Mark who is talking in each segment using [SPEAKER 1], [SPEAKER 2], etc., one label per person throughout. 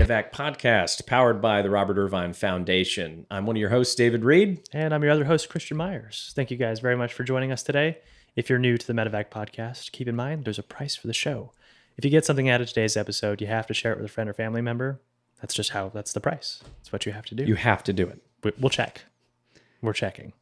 [SPEAKER 1] Medevac podcast powered by the Robert Irvine Foundation. I'm one of your hosts, David Reid.
[SPEAKER 2] And I'm your other host, Christian Meyers. Thank you guys very much for joining us today. If you're new to the Medevac podcast, keep in mind there's a price for the show. If you get something out of today's episode, you have to share it with a friend or family member. That's the price. That's what you have to do.
[SPEAKER 1] You have to do it.
[SPEAKER 2] We'll check. We're checking.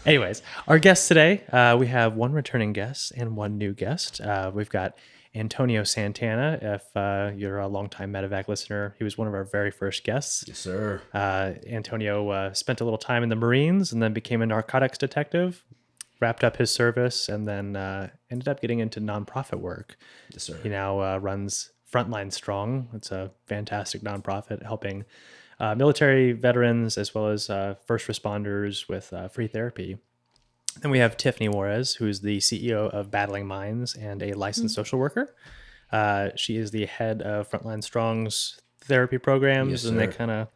[SPEAKER 2] Anyways, our guests today, we have one returning guest and one new guest. We've got Antonio Santana. If you're a longtime Medevac listener, he was one of our very first guests.
[SPEAKER 3] Yes, sir.
[SPEAKER 2] Antonio spent a little time in the Marines and then became a narcotics detective, wrapped up his service, and then ended up getting into nonprofit work.
[SPEAKER 3] Yes, sir.
[SPEAKER 2] He now runs Frontline Strong. It's a fantastic nonprofit helping military veterans as well as first responders with free therapy. Then we have Tiffany Juarez, who's the CEO of Battling Minds and a licensed social worker. She is the head of Frontline Strong's therapy programs,
[SPEAKER 3] Yes,
[SPEAKER 2] and they
[SPEAKER 3] sir.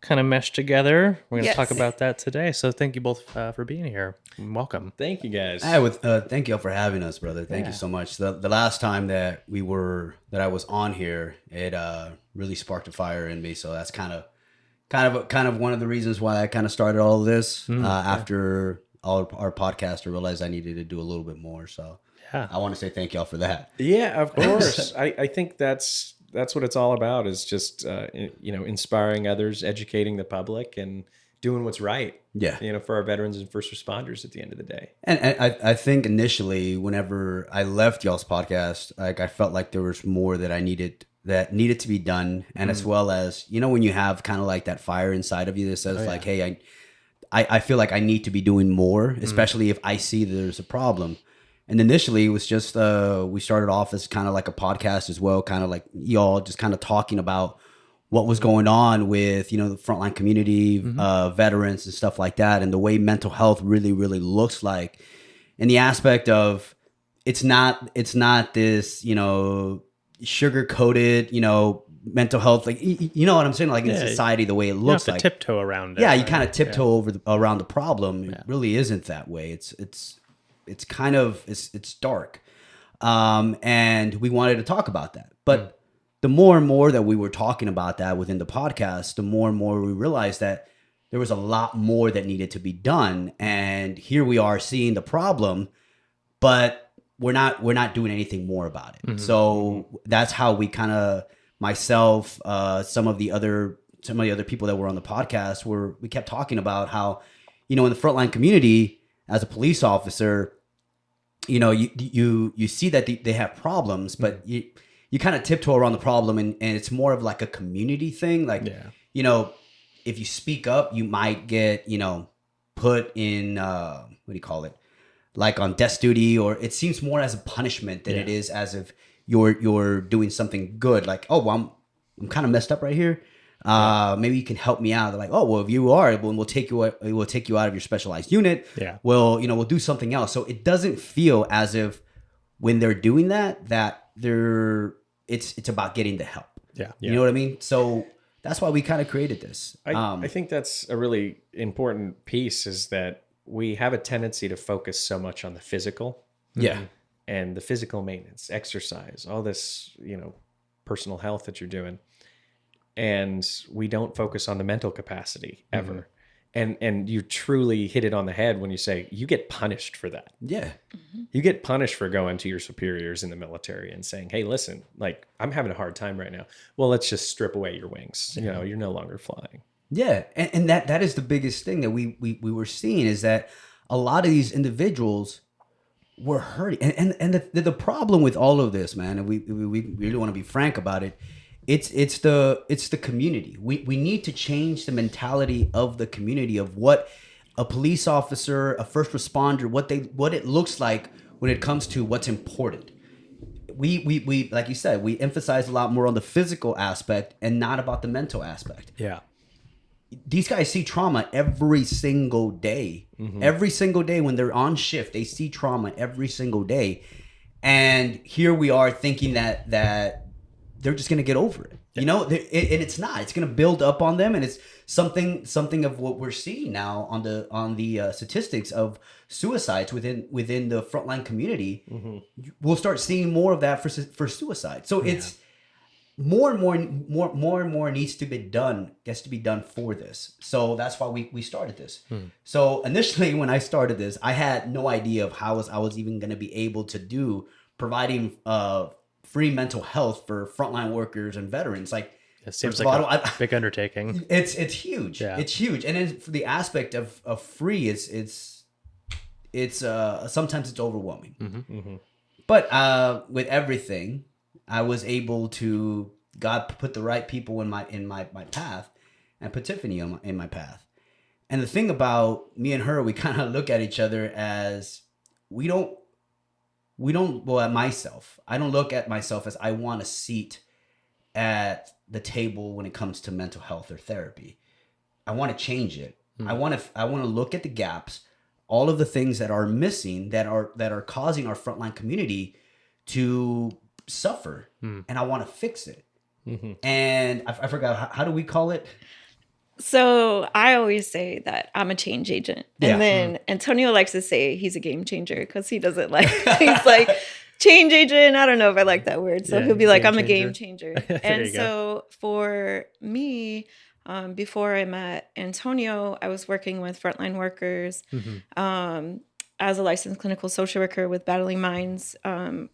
[SPEAKER 2] kind of mesh together. We're going to
[SPEAKER 4] Yes.
[SPEAKER 2] talk about that today. So thank you both for being here. Welcome.
[SPEAKER 1] Thank you, guys.
[SPEAKER 3] Thank you all for having us, brother. Thank you so much. The last time that I was on here, it really sparked a fire in me. So that's kind of one of the reasons why I kind of started all of this after all our podcast. I realized I needed to do a little bit more. So
[SPEAKER 2] Yeah.
[SPEAKER 3] I want to say thank y'all for that.
[SPEAKER 1] Yeah, of course. I think that's what it's all about, is just inspiring others, educating the public, and doing what's right.
[SPEAKER 3] Yeah.
[SPEAKER 1] For our veterans and first responders at the end of the day.
[SPEAKER 3] And I think initially, whenever I left y'all's podcast, like I felt like there was more that needed to be done, and as well as when you have kind of like that fire inside of you that says like, hey, I feel like I need to be doing more, especially if I see that there's a problem. And initially, it was just we started off as kind of like a podcast as well, kind of like y'all just kind of talking about what was going on with the frontline community, veterans and stuff like that, and the way mental health really, really looks like, in the aspect of it's not this sugar coated mental health, like you know what I'm saying, like in society the way it looks
[SPEAKER 2] You have
[SPEAKER 3] like
[SPEAKER 2] to tiptoe around it.
[SPEAKER 3] yeah, you kind of tiptoe around the problem. It really isn't that way. It's kind of it's dark, and we wanted to talk about that. But the more and more that we were talking about that within the podcast, the more and more we realized that there was a lot more that needed to be done. And here we are seeing the problem, but we're not doing anything more about it. So that's how we kind of, myself, some of the other people that were on the podcast, we kept talking about how, in the frontline community as a police officer, you see that they have problems, but you kind of tiptoe around the problem, and it's more of like a community thing. Like, if you speak up, you might get, put in, what do you call it? Like on desk duty, or it seems more as a punishment than it is as if you're doing something good. Like, oh, well, I'm kind of messed up right here. Maybe you can help me out. They're like, oh, well, if you are, we'll take you out of your specialized unit.
[SPEAKER 2] Yeah.
[SPEAKER 3] Well, we'll do something else. So it doesn't feel as if when they're doing that it's about getting the help.
[SPEAKER 2] Yeah.
[SPEAKER 3] You know what I mean? So that's why we kind of created this.
[SPEAKER 1] I think that's a really important piece, is that we have a tendency to focus so much on the physical.
[SPEAKER 3] Yeah.
[SPEAKER 1] And the physical maintenance, exercise, all this, personal health that you're doing. And we don't focus on the mental capacity ever. And you truly hit it on the head when you say you get punished for that.
[SPEAKER 3] Yeah.
[SPEAKER 1] You get punished for going to your superiors in the military and saying, hey, listen, like, I'm having a hard time right now. Well, let's just strip away your wings. You're no longer flying.
[SPEAKER 3] Yeah. And that is the biggest thing that we were seeing, is that a lot of these individuals were hurting. And the problem with all of this, man, and we really want to be frank about it, it's the community. We need to change the mentality of the community of what a police officer, a first responder, what it looks like when it comes to what's important. We like you said, we emphasize a lot more on the physical aspect and not about the mental aspect.
[SPEAKER 2] Yeah.
[SPEAKER 3] These guys see trauma every single day. Every single day when they're on shift, they see trauma every single day. And here we are thinking that they're just going to get over it. And it's not. It's going to build up on them, and it's something of what we're seeing now on the statistics of suicides within the frontline community. We'll start seeing more of that for suicide. So it's more and more needs to be done, gets to be done for this. So that's why we started this. So initially when I started this, I had no idea of how I was even going to be able to do providing free mental health for frontline workers and veterans. Like,
[SPEAKER 2] It seems
[SPEAKER 3] first
[SPEAKER 2] like
[SPEAKER 3] of all,
[SPEAKER 2] a big undertaking.
[SPEAKER 3] it's huge.
[SPEAKER 2] Yeah.
[SPEAKER 3] It's huge. And then for the aspect of free, it's sometimes it's overwhelming. But with everything, I was able to, God put the right people in my path, and put Tiffany in my path. And the thing about me and her, we kind of look at each other as at myself. I don't look at myself as I want a seat at the table when it comes to mental health or therapy. I want to change it. I want to look at the gaps, all of the things that are missing, that are causing our frontline community to suffer, and I want to fix it. And I forgot, how do we call it?
[SPEAKER 4] So I always say that I'm a change agent.
[SPEAKER 3] Yeah.
[SPEAKER 4] And then Antonio likes to say he's a game changer because he doesn't like, he's like, change agent. I don't know if I like that word. So
[SPEAKER 2] Yeah,
[SPEAKER 4] he'll be like,
[SPEAKER 2] game
[SPEAKER 4] I'm a game
[SPEAKER 2] changer.
[SPEAKER 4] changer.
[SPEAKER 2] There
[SPEAKER 4] And
[SPEAKER 2] you go.
[SPEAKER 4] so for me, before I met Antonio, I was working with frontline workers as a licensed clinical social worker with Battling Minds.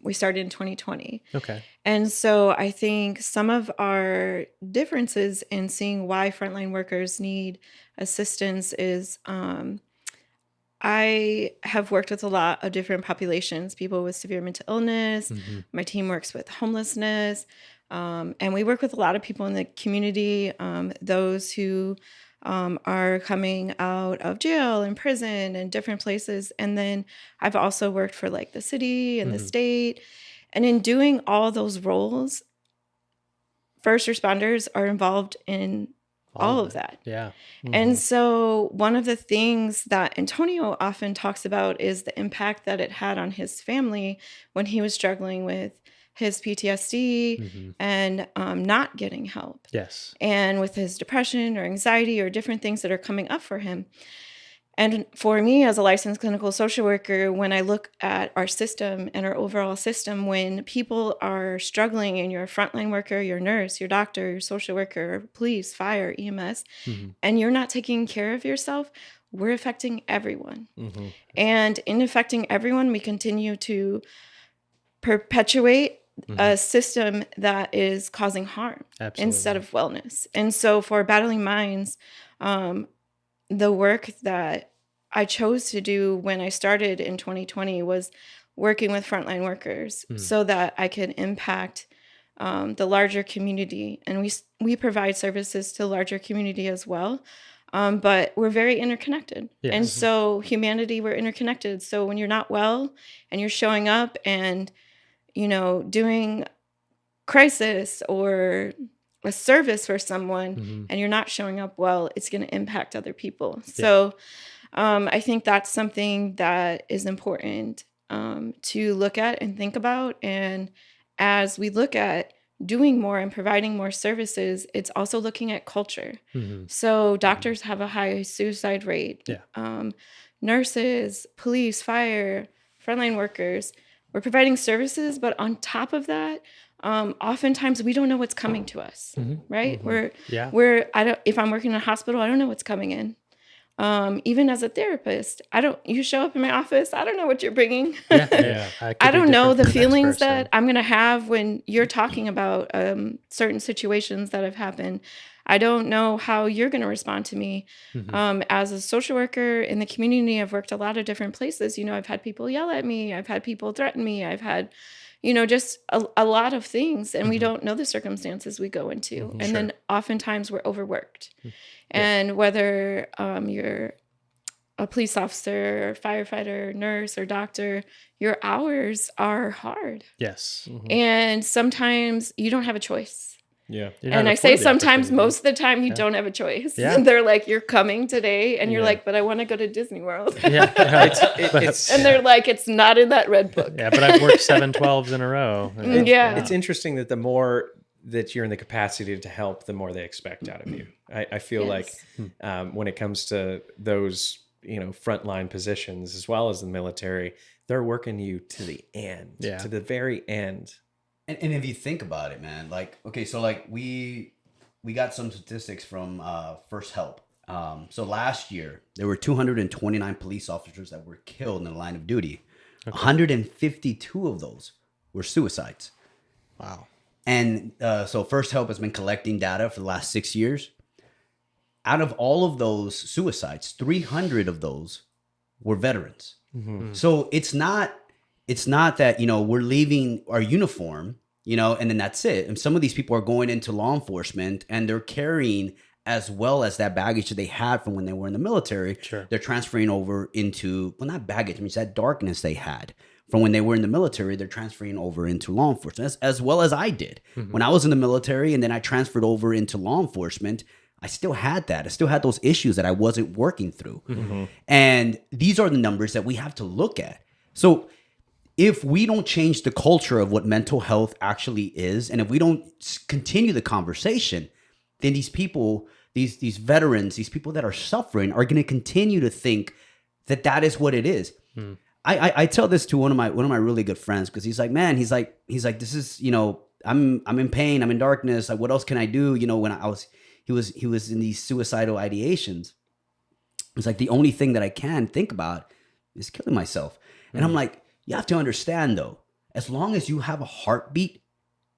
[SPEAKER 4] We started in 2020.
[SPEAKER 2] Okay.
[SPEAKER 4] And so I think some of our differences in seeing why frontline workers need assistance is I have worked with a lot of different populations, people with severe mental illness. My team works with homelessness. And we work with a lot of people in the community, those who are coming out of jail and prison and different places. And then I've also worked for like the city and the state. And in doing all those roles, first responders are involved in all of that.
[SPEAKER 2] Yeah.
[SPEAKER 4] And so one of the things that Antonio often talks about is the impact that it had on his family when he was struggling with his PTSD and not getting help.
[SPEAKER 2] Yes.
[SPEAKER 4] And with his depression or anxiety or different things that are coming up for him. And for me, as a licensed clinical social worker, when I look at our system and our overall system, when people are struggling and you're a frontline worker, your nurse, your doctor, your social worker, police, fire, EMS, and you're not taking care of yourself, we're affecting everyone. And in affecting everyone, we continue to perpetuate a system that is causing harm instead of wellness. And so for Battling Minds, the work that I chose to do when I started in 2020 was working with frontline workers so that I could impact the larger community. And we provide services to the larger community as well. But we're very interconnected.
[SPEAKER 2] Yes.
[SPEAKER 4] And so humanity, we're interconnected. So when you're not well and you're showing up and, doing crisis or a service for someone and you're not showing up well, it's going to impact other people. So I think that's something that is important to look at and think about. And as we look at doing more and providing more services, it's also looking at culture. So doctors have a high suicide rate. Nurses, police, fire, frontline workers, we're providing services, but on top of that, oftentimes we don't know what's coming to us, right? If I'm working in a hospital, I don't know what's coming in. Even as a therapist, you show up in my office, I don't know what you're bringing. I don't know the feelings that I'm going to have when you're talking about certain situations that have happened. I don't know how you're going to respond to me. As a social worker in the community, I've worked a lot of different places. I've had people yell at me. I've had people threaten me. I've had, just a lot of things. And we don't know the circumstances we go into. And then oftentimes we're overworked. And whether you're a police officer, or firefighter, nurse, or doctor, your hours are hard.
[SPEAKER 2] Yes.
[SPEAKER 4] And sometimes you don't have a choice.
[SPEAKER 1] Yeah.
[SPEAKER 4] And I say sometimes, most of the time, you don't have a choice.
[SPEAKER 2] Yeah.
[SPEAKER 4] And they're like, you're coming today. And you're like, but I want to go to Disney World.
[SPEAKER 2] And
[SPEAKER 4] they're like, it's not in that red book.
[SPEAKER 2] Yeah, but I've worked 7 12s in a row.
[SPEAKER 1] It's interesting that the more that you're in the capacity to help, the more they expect out of you. I feel like when it comes to those, frontline positions, as well as the military, they're working you to the end, to the very end.
[SPEAKER 3] And if you think about it, man, like, okay, so like we got some statistics from First Help. So last year there were 229 police officers that were killed in the line of duty. 152 of those were suicides.
[SPEAKER 2] Wow.
[SPEAKER 3] And so First Help has been collecting data for the last 6 years. Out of all of those suicides, 300 of those were veterans. So it's not that, you know, we're leaving our uniform, you know, and then that's it. And some of these people are going into law enforcement and they're carrying as well as that baggage that they had from when they were in the military.
[SPEAKER 2] Sure.
[SPEAKER 3] They're transferring over into, well, not baggage, I mean, it's that darkness they had from when they were in the military. They're transferring over into law enforcement, as well as I did. When I was in the military and then I transferred over into law enforcement, I still had that. I still had those issues that I wasn't working through. And these are the numbers that we have to look at. So if we don't change the culture of what mental health actually is, and if we don't continue the conversation, then these people, these veterans, these people that are suffering are going to continue to think that that is what it is. I tell this to one of my really good friends, because he's like, man, he's like, this is, you know, I'm in pain, I'm in darkness. Like, what else can I do? You know, when he was in these suicidal ideations. It's like the only thing that I can think about is killing myself. And I'm like, you have to understand though, as long as you have a heartbeat,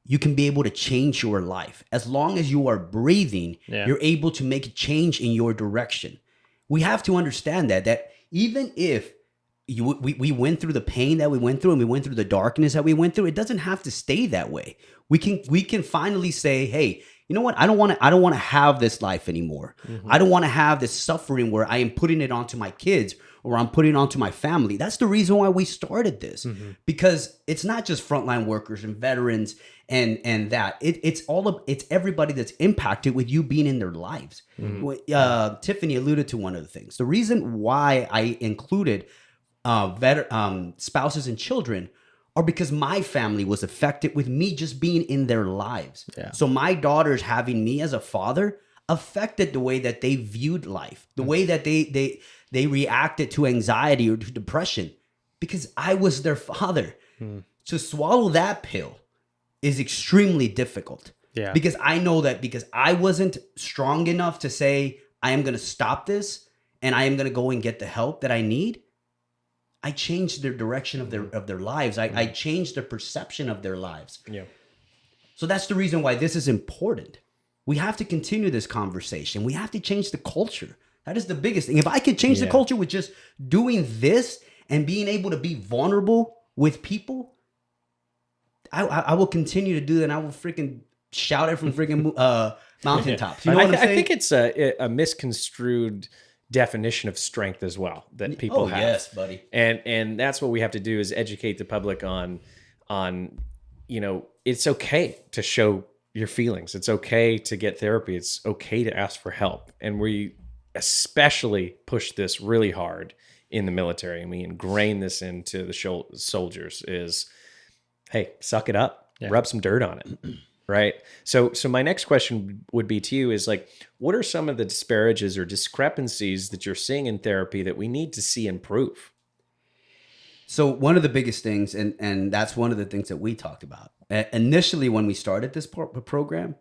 [SPEAKER 3] you can be able to change your life. As long as you are breathing, you're able to make a change in your direction. We have to understand that even if we went through the pain that we went through and we went through the darkness that we went through, it doesn't have to stay that way. We can finally say, hey, you know what? I don't want to have this life anymore. I don't want to have this suffering where I am putting it onto my kids or I'm putting it onto my family. That's the reason why we started this, because it's not just frontline workers and veterans and that it's everybody that's impacted with you being in their lives. Tiffany alluded to one of the things. The reason why I included spouses and children are because my family was affected with me just being in their lives. So my daughters having me as a father affected the way that they viewed life, the way that they reacted to anxiety or to depression, because I was their father. To swallow that pill is extremely difficult. Because I know that because I wasn't strong enough to say, I am going to stop this and I am going to go and get the help that I need, I changed their direction of their lives. I changed their perception of their lives. So that's the reason why this is important. We have to continue this conversation. We have to change the culture. That is the biggest thing. If I could change the culture with just doing this and being able to be vulnerable with people, I will continue to do that. And I will freaking shout it from freaking mountaintops. You know what I'm saying?
[SPEAKER 1] I think it's a misconstrued definition of strength as well that people have.
[SPEAKER 3] Yes, buddy.
[SPEAKER 1] And that's what we have to do, is educate the public on, you know, it's okay to show your feelings. It's okay to get therapy. It's okay to ask for help. And we especially push this really hard in the military, and we ingrain this into the soldiers is, hey, suck it up, rub some dirt on it. Right. So my next question would be to you is like, what are some of the disparages or discrepancies that you're seeing in therapy that we need to see improve?
[SPEAKER 3] So one of the biggest things, and that's one of the things that we talked about. Initially, when we started this program,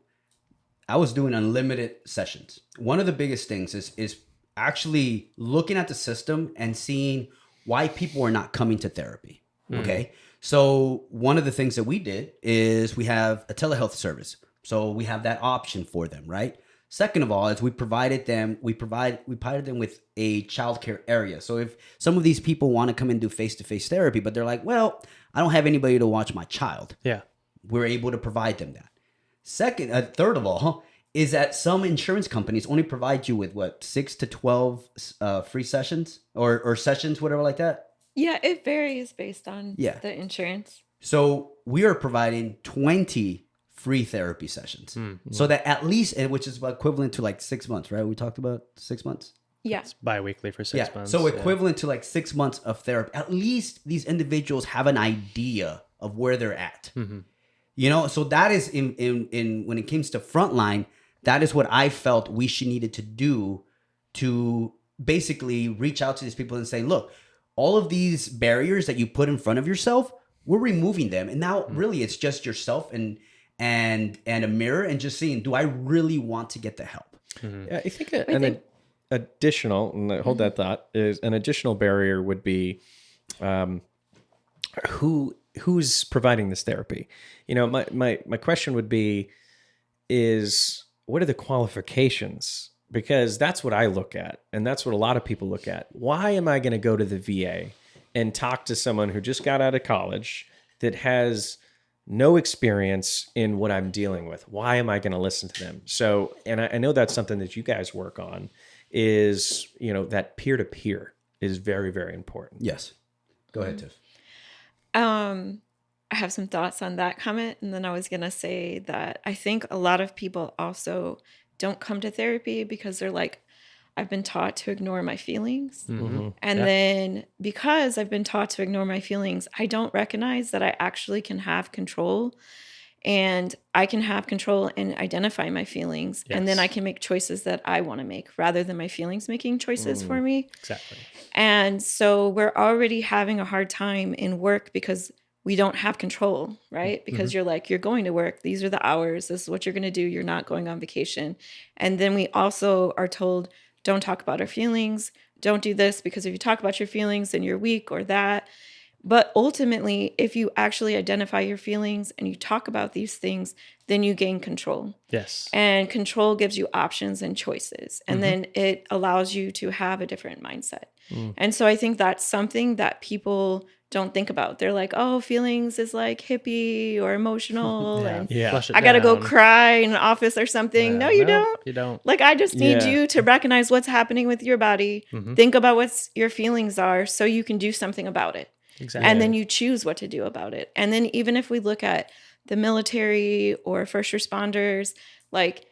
[SPEAKER 3] I was doing unlimited sessions. One of the biggest things is actually looking at the system and seeing why people are not coming to therapy. Okay. So one of the things that we did is we have a telehealth service. So we have that option for them, right? Second of all, is we provided them with a childcare area. So if some of these people want to come and do face-to-face therapy, but they're like, well, I don't have anybody to watch my child. We're able to provide them that. Third of all, is that some insurance companies only provide you with 6 to 12 free sessions or sessions, whatever like that.
[SPEAKER 4] Yeah, it varies based on the insurance.
[SPEAKER 3] So we are providing 20 free therapy sessions. So that at least, which is equivalent to like 6 months, right? We talked about 6 months.
[SPEAKER 4] Yeah.
[SPEAKER 2] It's bi-weekly for 6 months.
[SPEAKER 3] So equivalent to like 6 months of therapy. At least these individuals have an idea of where they're at. You know, so that is in when it comes to Frontline, that is what I felt we needed to do to basically reach out to these people and say, look, all of these barriers that you put in front of yourself, we're removing them, and now really it's just yourself and a mirror, and just seeing, do I really want to get the help?
[SPEAKER 1] Yeah, I think an additional, and hold that thought, is an additional barrier would be who's providing this therapy. You know, my question would be, is what are the qualifications? Because that's what I look at, and that's what a lot of people look at. Why am I going to go to the VA and talk to someone who just got out of college that has no experience in what I'm dealing with? Why am I going to listen to them? So, and I know that's something that you guys work on, is, you know, that peer-to-peer is very, very important.
[SPEAKER 3] Yes. Go ahead, Tiff.
[SPEAKER 4] I have some thoughts on that comment. And then I was going to say that I think a lot of people also don't come to therapy because they're like, I've been taught to ignore my feelings. And then because I've been taught to ignore my feelings, I don't recognize that I actually can have control, and I can have control and identify my feelings. And then I can make choices that I want to make rather than my feelings making choices for me.
[SPEAKER 2] Exactly.
[SPEAKER 4] And so we're already having a hard time in work because we don't have control, right? Because you're like, you're going to work. These are the hours. This is what you're going to do. You're not going on vacation. And then we also are told, don't talk about our feelings. Don't do this, because if you talk about your feelings, then you're weak or that. But ultimately, if you actually identify your feelings and you talk about these things, then you gain control.
[SPEAKER 2] Yes.
[SPEAKER 4] And control gives you options and choices. And then it allows you to have a different mindset. And so I think that's something that people don't think about. They're like, oh, feelings is like hippie or emotional. And
[SPEAKER 2] Flush it
[SPEAKER 4] I got to go
[SPEAKER 2] down.
[SPEAKER 4] cry in an office or something. No, you don't.
[SPEAKER 2] You don't.
[SPEAKER 4] Like, I just need
[SPEAKER 1] Yeah.
[SPEAKER 4] you to recognize what's happening with your body. Think about what your feelings are so you can do something about it.
[SPEAKER 2] Exactly.
[SPEAKER 4] And then you choose what to do about it. And then even if we look at the military or first responders, like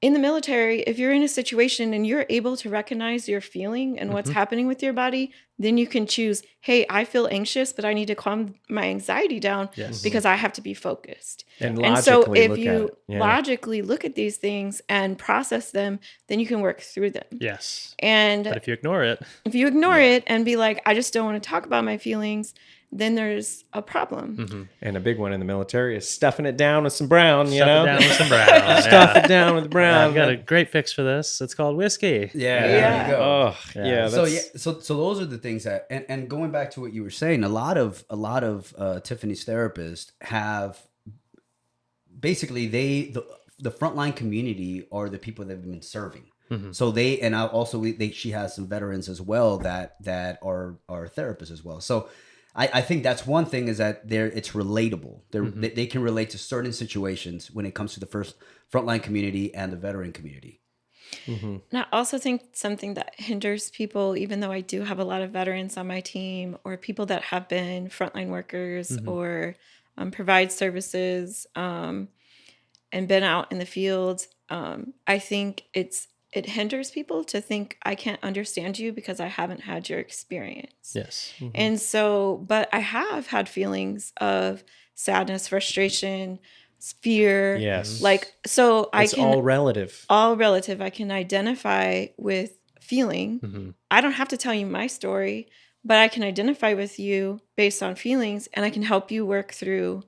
[SPEAKER 4] in the military, if you're in a situation and you're able to recognize your feeling and what's happening with your body, then you can choose, hey, I feel anxious, but I need to calm my anxiety down because I have to be focused.
[SPEAKER 1] And
[SPEAKER 4] so
[SPEAKER 1] logically
[SPEAKER 4] if
[SPEAKER 1] look at
[SPEAKER 4] you
[SPEAKER 1] it. Yeah.
[SPEAKER 4] logically look at these things and process them, then you can work through them.
[SPEAKER 2] Yes.
[SPEAKER 4] And
[SPEAKER 2] But if you ignore it,
[SPEAKER 4] if you ignore it and be like, I just don't want to talk about my feelings, then there's a problem.
[SPEAKER 1] And a big one in the military is stuffing it down with some brown, you
[SPEAKER 2] stuff
[SPEAKER 1] know?
[SPEAKER 2] it down with some brown.
[SPEAKER 1] Stuff it down with brown.
[SPEAKER 2] I've got a great fix for this. It's called whiskey.
[SPEAKER 3] Yeah,
[SPEAKER 4] Yeah.
[SPEAKER 3] there you go.
[SPEAKER 1] Oh, yeah.
[SPEAKER 3] So
[SPEAKER 1] That's,
[SPEAKER 3] so those are the things that, and going back to what you were saying, a lot of Tiffany's therapists have basically the frontline community are the people that have been serving. So they, and she has some veterans as well that are therapists as well. So I think that's one thing, is that it's relatable. They can relate to certain situations when it comes to the first frontline community and the veteran community.
[SPEAKER 4] And I also think something that hinders people, even though I do have a lot of veterans on my team or people that have been frontline workers or provide services and been out in the field, I think it hinders people to think, I can't understand you because I haven't had your experience.
[SPEAKER 2] Yes.
[SPEAKER 4] And so, but I have had feelings of sadness, frustration, fear.
[SPEAKER 1] yes.
[SPEAKER 4] Like, so
[SPEAKER 1] it's all relative.
[SPEAKER 4] all relative. I can identify with feeling. I don't have to tell you my story, but I can identify with you based on feelings, and I can help you work through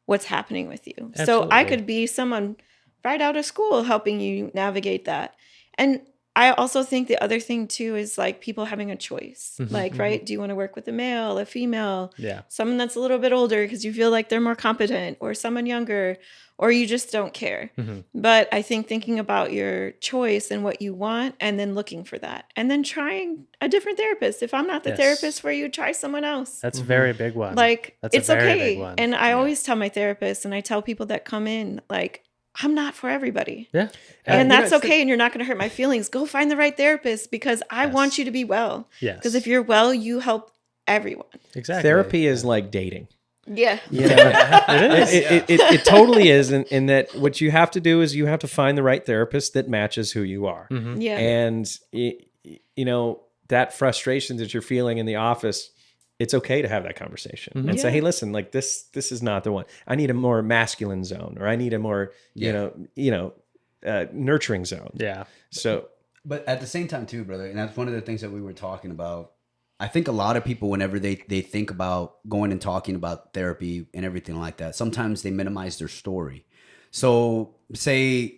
[SPEAKER 4] what's happening with you. So I
[SPEAKER 2] Absolutely.
[SPEAKER 4] could be someone right out of school helping you navigate that. And I also think the other thing too is like people having a choice. Like, right? Do you want to work with a male, a female,
[SPEAKER 2] Yeah.
[SPEAKER 4] someone that's a little bit older because you feel like they're more competent, or someone younger, or you just don't care. But I think thinking about your choice and what you want, and then looking for that, and then trying a different therapist. If I'm not the
[SPEAKER 2] Yes.
[SPEAKER 4] therapist for you, try someone else.
[SPEAKER 2] That's a very big one.
[SPEAKER 4] Like,
[SPEAKER 2] That's
[SPEAKER 4] it's
[SPEAKER 2] a very
[SPEAKER 4] okay.
[SPEAKER 2] big one.
[SPEAKER 4] And I always tell my therapist, and I tell people that come in, like, I'm not for everybody.
[SPEAKER 2] Yeah.
[SPEAKER 4] And
[SPEAKER 1] you
[SPEAKER 4] that's
[SPEAKER 1] know,
[SPEAKER 4] okay. And you're not going to hurt my feelings. Go find the right therapist, because I want you to be well.
[SPEAKER 2] Yes.
[SPEAKER 4] Because if you're well, you help everyone.
[SPEAKER 2] Exactly.
[SPEAKER 1] Therapy is like dating.
[SPEAKER 4] Yeah.
[SPEAKER 1] You know,
[SPEAKER 2] It is.
[SPEAKER 1] it totally is. In that what you have to do is you have to find the right therapist that matches who you are.
[SPEAKER 4] Yeah.
[SPEAKER 1] And, you know, that frustration that you're feeling in the office, it's okay to have that conversation and say, hey, listen, like this is not the one. I need a more masculine zone, or I need a more, nurturing zone.
[SPEAKER 2] Yeah.
[SPEAKER 1] So,
[SPEAKER 3] But at the same time too, brother, and that's one of the things that we were talking about I think a lot of people, whenever they think about going and talking about therapy and everything like that, sometimes they minimize their story. So say,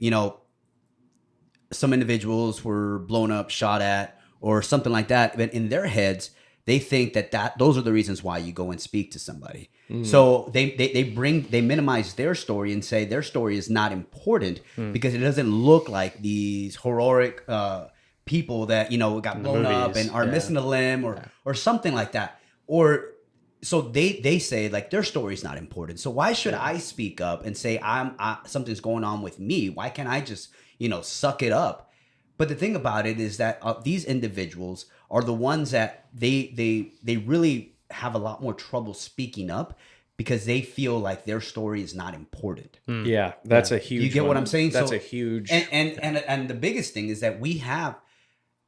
[SPEAKER 3] some individuals were blown up, shot at, or something like that. But in their heads, they think that those are the reasons why you go and speak to somebody. So they minimize their story and say their story is not important because it doesn't look like these heroic people that got blown up and are missing a limb or something like that. Or so they say like their story is not important. So why should I speak up and say something's going on with me? Why can't I just suck it up? But the thing about it is that these individuals are the ones that they really have a lot more trouble speaking up because they feel like their story is not important.
[SPEAKER 1] Yeah, that's a huge.
[SPEAKER 3] You get what I'm saying?
[SPEAKER 1] That's a huge.
[SPEAKER 3] And the biggest thing is that we have,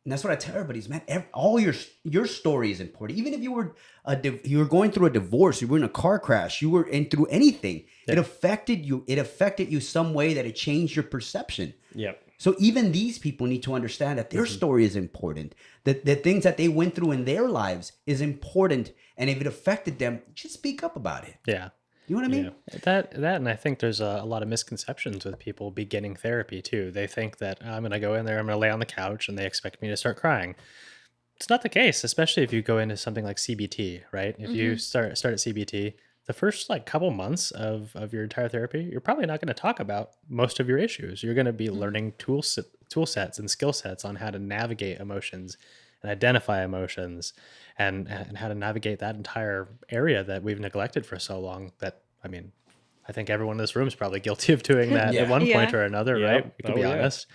[SPEAKER 3] and that's what I tell everybody is, man, all your story is important. Even if you were going through a divorce, you were in a car crash, you were in through anything, it affected you. It affected you some way that it changed your perception.
[SPEAKER 1] Yep.
[SPEAKER 3] So even these people need to understand that their story is important. That the things that they went through in their lives is important. And if it affected them, just speak up about it.
[SPEAKER 2] Yeah.
[SPEAKER 3] You know what I mean?
[SPEAKER 2] Yeah. That, and I think there's a lot of misconceptions with people beginning therapy too. They think that I'm going to go in there, I'm going to lay on the couch, and they expect me to start crying. It's not the case, especially if you go into something like CBT, right? If you start at CBT, the first couple months of your entire therapy, you're probably not going to talk about most of your issues. You're going to be learning tool sets and skill sets on how to navigate emotions and identify emotions and how to navigate that entire area that we've neglected for so long. That, I mean, I think everyone in this room is probably guilty of doing that at one point or another, right? We can be honest.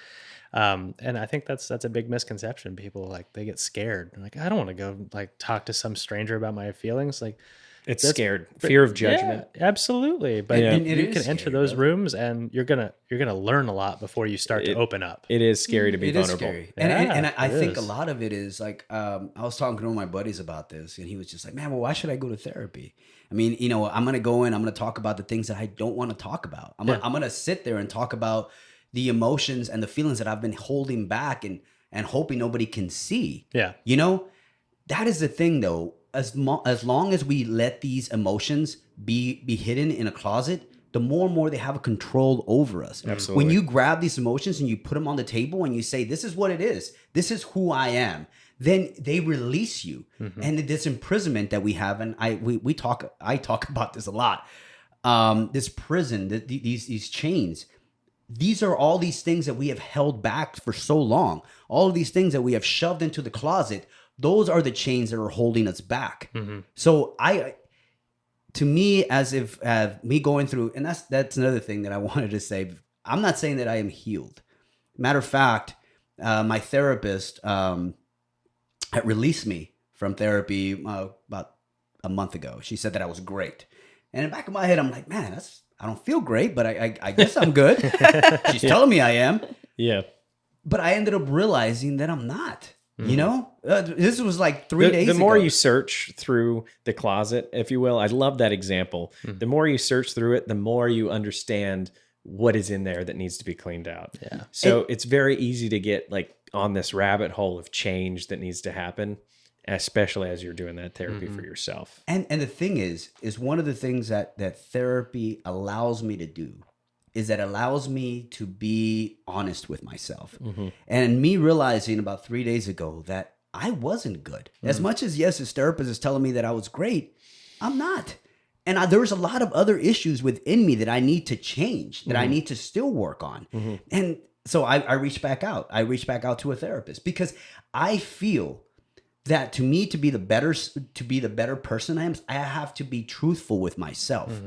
[SPEAKER 2] And I think that's a big misconception. People they get scared. They're like, I don't want to go talk to some stranger about my feelings.
[SPEAKER 1] It's scared, fear of judgment.
[SPEAKER 2] Yeah, absolutely. But you can enter those
[SPEAKER 3] scary,
[SPEAKER 2] rooms and you're gonna learn a lot before you start to open up.
[SPEAKER 1] It is scary to be vulnerable.
[SPEAKER 3] Scary. And I think a lot of it is I was talking to one of my buddies about this, and he was just like, man, well, why should I go to therapy? I mean, I'm going to go in, I'm going to talk about the things that I don't want to talk about. I'm going to sit there and talk about the emotions and the feelings that I've been holding back and hoping nobody can see.
[SPEAKER 2] Yeah.
[SPEAKER 3] That is the thing though. As long as we let these emotions be hidden in a closet, the more and more they have a control over us.
[SPEAKER 1] Absolutely.
[SPEAKER 3] When you grab these emotions and you put them on the table and you say, this is what it is, this is who I am, then they release you. And this imprisonment that we have, and I talk about this a lot, this prison, these chains, these are all these things that we have held back for so long. All of these things that we have shoved into the closet, those are the chains that are holding us back. So to me, as if me going through, and that's another thing that I wanted to say. I'm not saying that I am healed. Matter of fact, my therapist had released me from therapy about a month ago. She said that I was great. And in the back of my head, I'm like, man, I don't feel great, but I guess I'm good. She's telling me I am.
[SPEAKER 1] Yeah.
[SPEAKER 3] But I ended up realizing that I'm not. This was 3 days ago.
[SPEAKER 1] The more you search through the closet, if you will, I love that example. The more you search through it, the more you understand what is in there that needs to be cleaned out.
[SPEAKER 2] Yeah.
[SPEAKER 1] So it's very easy to get on this rabbit hole of change that needs to happen, especially as you're doing that therapy for yourself.
[SPEAKER 3] And the thing is one of the things that therapy allows me to do is that allows me to be honest with myself. And me realizing about 3 days ago that I wasn't good. As much as, yes, his therapist is telling me that I was great, I'm not. And there's a lot of other issues within me that I need to change, that I need to still work on. And so I reached back out. I reached back out to a therapist because I feel that to me, to be the better person I am, I have to be truthful with myself.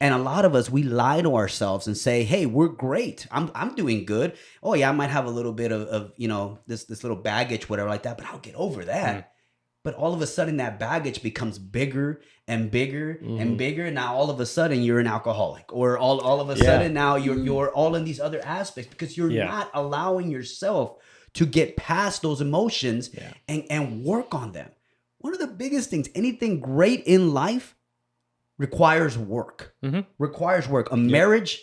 [SPEAKER 3] And a lot of us, we lie to ourselves and say, hey, we're great. I'm doing good. Oh yeah, I might have a little bit of this little baggage, whatever like that, but I'll get over that. But all of a sudden that baggage becomes bigger and bigger and bigger. And now all of a sudden you're an alcoholic, or all of a sudden now you're all in these other aspects because you're not allowing yourself to get past those emotions and work on them. One of the biggest things, anything great in life requires work. Requires work. A marriage,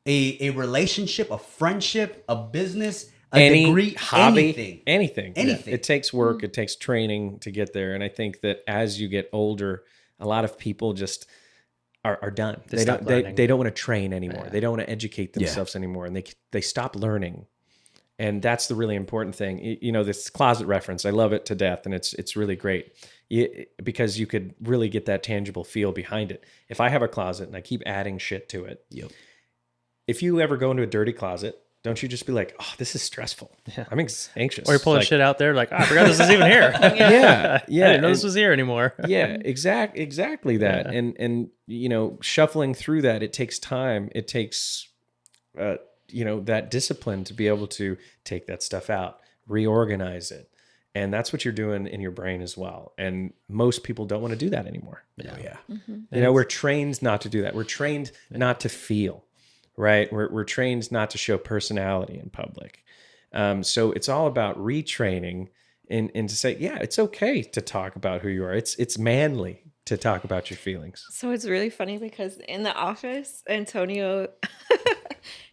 [SPEAKER 3] a relationship, a friendship, a business,
[SPEAKER 1] any
[SPEAKER 3] degree,
[SPEAKER 1] hobby, anything.
[SPEAKER 3] Anything.
[SPEAKER 1] It takes work, it takes training to get there. And I think that as you get older, a lot of people just are done. They don't want to train anymore. They don't want to educate themselves anymore, and they stop learning. And that's the really important thing. You know, this closet reference, I love it to death, and it's really great because you could really get that tangible feel behind it. If I have a closet and I keep adding shit to it, if you ever go into a dirty closet, don't you just be like, oh, this is stressful. Yeah. I'm anxious.
[SPEAKER 2] Or you're pulling shit out there like, oh, I forgot this was even here.
[SPEAKER 1] Yeah.
[SPEAKER 2] I didn't know this was here anymore.
[SPEAKER 1] Yeah, exactly that. Yeah. And you know, shuffling through that, it takes time. It takes, you know, that discipline to be able to take that stuff out, reorganize it. And that's what you're doing in your brain as well. And most people don't want to do that anymore.
[SPEAKER 3] Yeah.
[SPEAKER 1] You know, we're trained not to do that. We're trained not to feel. Right? We're trained not to show personality in public. So it's all about retraining and to say, yeah, it's okay to talk about who you are. It's manly to talk about your feelings.
[SPEAKER 4] So it's really funny because in the office, Antonio,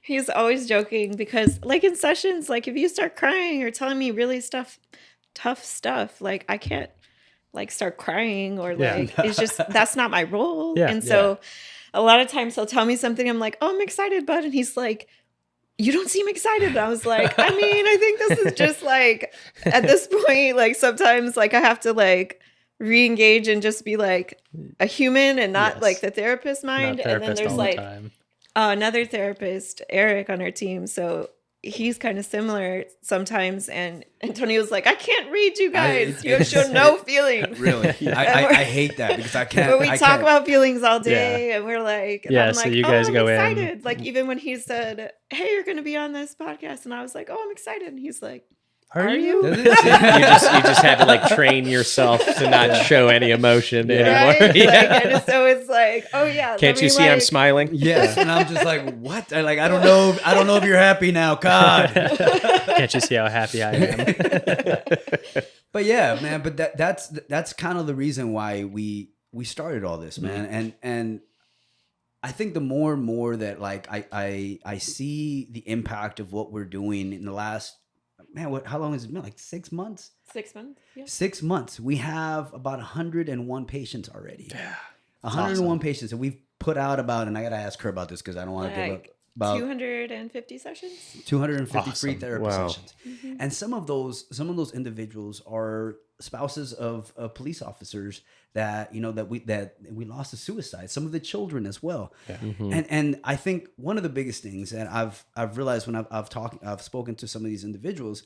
[SPEAKER 4] he's always joking because like in sessions, like if you start crying or telling me really tough stuff, like I can't like start crying or like, it's just, that's not my role. And so a lot of times he'll tell me something. I'm like, oh, I'm excited, bud. And he's like, you don't seem excited. And I was like, I mean, I think this is just like, at this point, like sometimes like I have to like re-engage and just be like a human and not like the therapist mind. And then there's like another therapist, Eric, on our team. So he's kind of similar sometimes. And Antonio's like, I can't read you guys. You have shown no feelings.
[SPEAKER 3] Really? I hate that because I can't.
[SPEAKER 4] But we talk about feelings all day and we're like, and I'm
[SPEAKER 2] so
[SPEAKER 4] like,
[SPEAKER 2] you guys
[SPEAKER 4] I'm
[SPEAKER 2] go
[SPEAKER 4] excited.
[SPEAKER 2] in.
[SPEAKER 4] Like even when he said, hey, you're going to be on this podcast. And I was like, oh, I'm excited. And he's like,
[SPEAKER 2] are you?
[SPEAKER 1] You just had to like train yourself to not show any emotion anymore.
[SPEAKER 4] Right? Like, and so it's like, oh yeah.
[SPEAKER 1] Can't you see I'm smiling?
[SPEAKER 3] Yes. And I'm just like, what? I don't know if you're happy now. God.
[SPEAKER 2] Can't you see how happy I am?
[SPEAKER 3] But yeah, man, but that's kind of the reason why we started all this, man. And I think the more and more that like I see the impact of what we're doing in the last, man, how long has it been? Like 6 months?
[SPEAKER 4] 6 months. Yeah.
[SPEAKER 3] 6 months. We have about 101 patients already.
[SPEAKER 2] Yeah.
[SPEAKER 3] 101 patients. And we've put out about, and I got to ask her about this because I don't want to give up. About
[SPEAKER 4] 250 sessions.
[SPEAKER 3] 253 therapy sessions.
[SPEAKER 4] Mm-hmm.
[SPEAKER 3] And some of those individuals are spouses of police officers that, you know, that we lost to suicide. Some of the children as well. Yeah. Mm-hmm. And I think one of the biggest things that I've realized when I've spoken to some of these individuals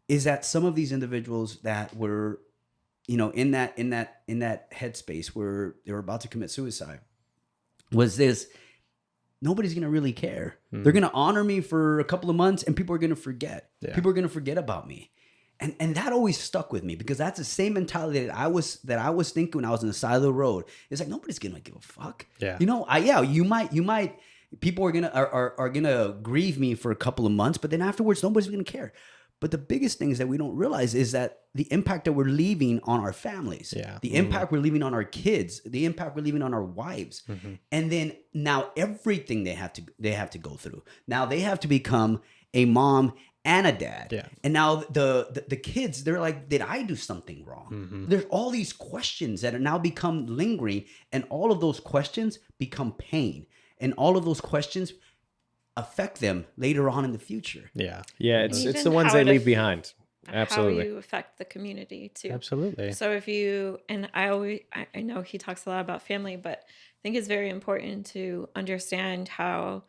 [SPEAKER 3] is that some of these individuals that were, you know, in that headspace where they were about to commit suicide was this: nobody's going to really care. They're going to honor me for a couple of months and people are going to forget. Yeah. People are going to forget about me. And that always stuck with me because that's the same mentality that I was thinking when I was on the side of the road. It's like, nobody's going to give a fuck. Yeah. You know, you might, people are going to grieve me for a couple of months, but then afterwards, nobody's going to care. But the biggest things that we don't realize is that the impact that we're leaving on our families, the impact we're leaving on our kids, the impact we're leaving on our wives, and then now everything they have to go through. Now they have to become a mom and a dad, and now the kids, they're like, did I do something wrong? There's all these questions that are now become lingering, and all of those questions become pain, and all of those questions affect them later on in the future.
[SPEAKER 1] Yeah. It's the ones they leave behind. Absolutely.
[SPEAKER 4] How you affect the community too.
[SPEAKER 2] Absolutely.
[SPEAKER 4] So if you, and I know he talks a lot about family, but I think it's very important to understand how,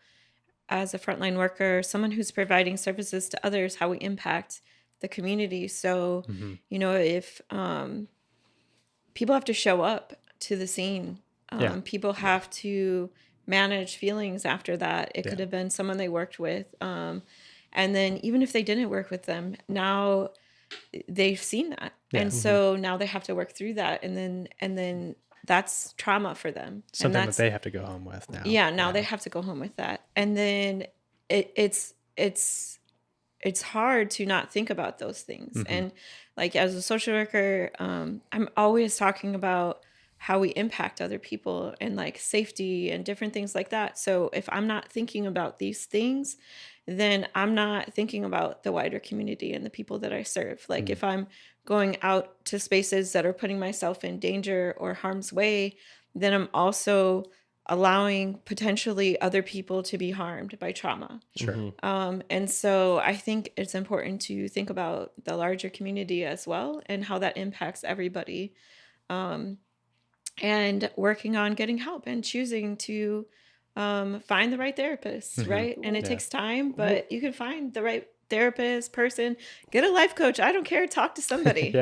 [SPEAKER 4] as a frontline worker, someone who's providing services to others, how we impact the community. So, you know, if people have to show up to the scene, people have to manage feelings after that. It could have been someone they worked with. And then even if they didn't work with them, now they've seen that. Yeah. And so now they have to work through that. And then that's trauma for them.
[SPEAKER 2] Something that they have to go home with now.
[SPEAKER 4] Yeah. Now they have to go home with that. And then it's hard to not think about those things. And like as a social worker, I'm always talking about how we impact other people and like safety and different things like that. So if I'm not thinking about these things, then I'm not thinking about the wider community and the people that I serve. Like if I'm going out to spaces that are putting myself in danger or harm's way, then I'm also allowing potentially other people to be harmed by trauma.
[SPEAKER 2] Sure.
[SPEAKER 4] And so I think it's important to think about the larger community as well and how that impacts everybody. And working on getting help and choosing to find the right therapist, right? And it takes time, but you can find the right therapist, person, get a life coach. I don't care. Talk to somebody.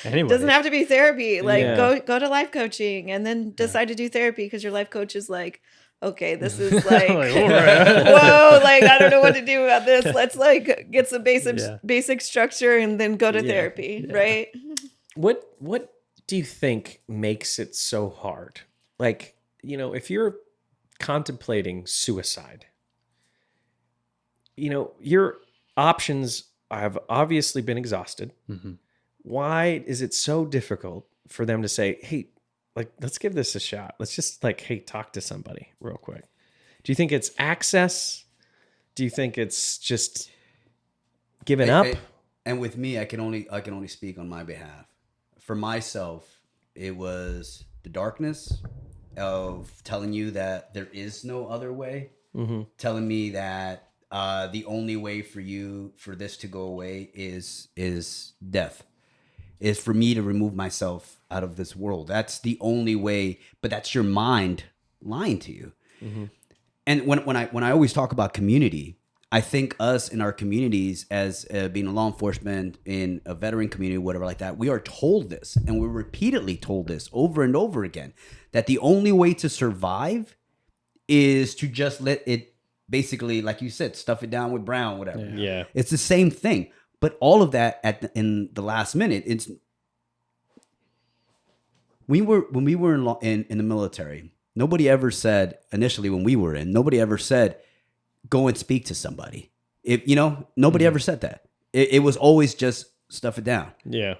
[SPEAKER 2] Anyway.
[SPEAKER 4] Doesn't have to be therapy. Like go to life coaching and then decide to do therapy because your life coach is like, okay, this is like, whoa, like, I don't know what to do about this. Let's like get some basic structure and then go to therapy. Right.
[SPEAKER 1] What do you think makes it so hard? Like, you know, if you're contemplating suicide, you know, your options have obviously been exhausted. Why is it so difficult for them to say, hey, like, let's give this a shot. Let's just like, hey, talk to somebody real quick. Do you think it's access? Do you think it's just giving up?
[SPEAKER 3] And with me, I can only speak on my behalf. For myself, it was the darkness of telling you that there is no other way, telling me that the only way for this to go away is death, is for me to remove myself out of this world. That's the only way, but that's your mind lying to you. And when I always talk about community, I think us in our communities as being a law enforcement in a veteran community, whatever like that, we are told this, and we're repeatedly told this over and over again, that the only way to survive is to just let it, basically, like you said, stuff it down with brown, whatever.
[SPEAKER 1] Yeah.
[SPEAKER 3] It's the same thing. But all of that in the last minute, it's when we were in the military, nobody ever said initially when we were in, nobody ever said, go and speak to somebody. Nobody ever said that. It was always just stuff it down.
[SPEAKER 1] Yeah.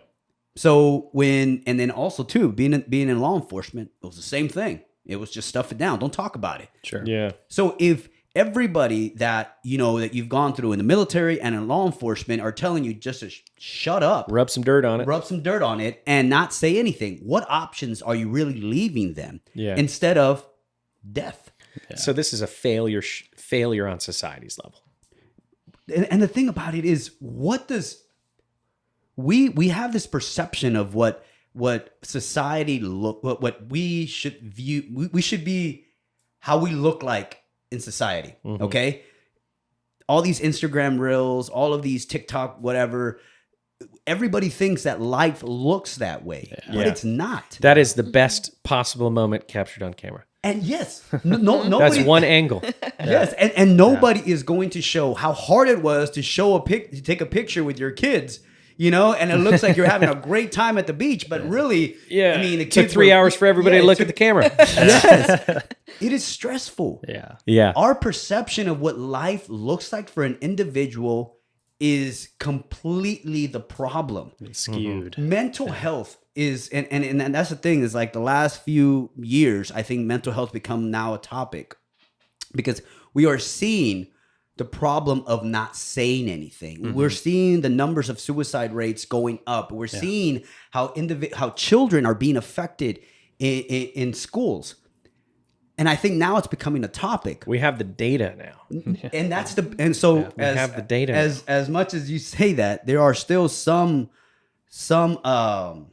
[SPEAKER 3] So and then also too, being in law enforcement, it was the same thing. It was just stuff it down. Don't talk about it.
[SPEAKER 2] Sure.
[SPEAKER 1] Yeah.
[SPEAKER 3] So if everybody that that you've gone through in the military and in law enforcement are telling you just to shut up,
[SPEAKER 1] Rub some dirt on it,
[SPEAKER 3] and not say anything, what options are you really leaving them?
[SPEAKER 1] Yeah.
[SPEAKER 3] Instead of death.
[SPEAKER 1] Yeah. So this is a failure on society's level.
[SPEAKER 3] And the thing about it is, what does we have this perception of what society what we should view, we should be how we look like in society. Okay, all these Instagram reels, all of these TikTok, whatever, everybody thinks that life looks that way, but it's not.
[SPEAKER 1] That is the best possible moment captured on camera.
[SPEAKER 3] And yes, nobody.
[SPEAKER 1] That's one angle.
[SPEAKER 3] Yes, and nobody is going to show how hard it was to take a picture with your kids, and it looks like you're having a great time at the beach, but really, I mean, the kids
[SPEAKER 1] took 3 hours for everybody to look at the camera.
[SPEAKER 3] Yes, it is stressful.
[SPEAKER 1] Yeah.
[SPEAKER 3] Our perception of what life looks like for an individual is completely the problem.
[SPEAKER 2] It's skewed.
[SPEAKER 3] Mental health is, and that's the thing, is like the last few years, I think mental health become now a topic because we are seeing the problem of not saying anything. We're seeing the numbers of suicide rates going up. We're seeing how children are being affected in schools. And I think now it's becoming a topic.
[SPEAKER 1] We have the data now.
[SPEAKER 3] And that's we
[SPEAKER 1] have the data
[SPEAKER 3] as much as you say that, there are still some frontline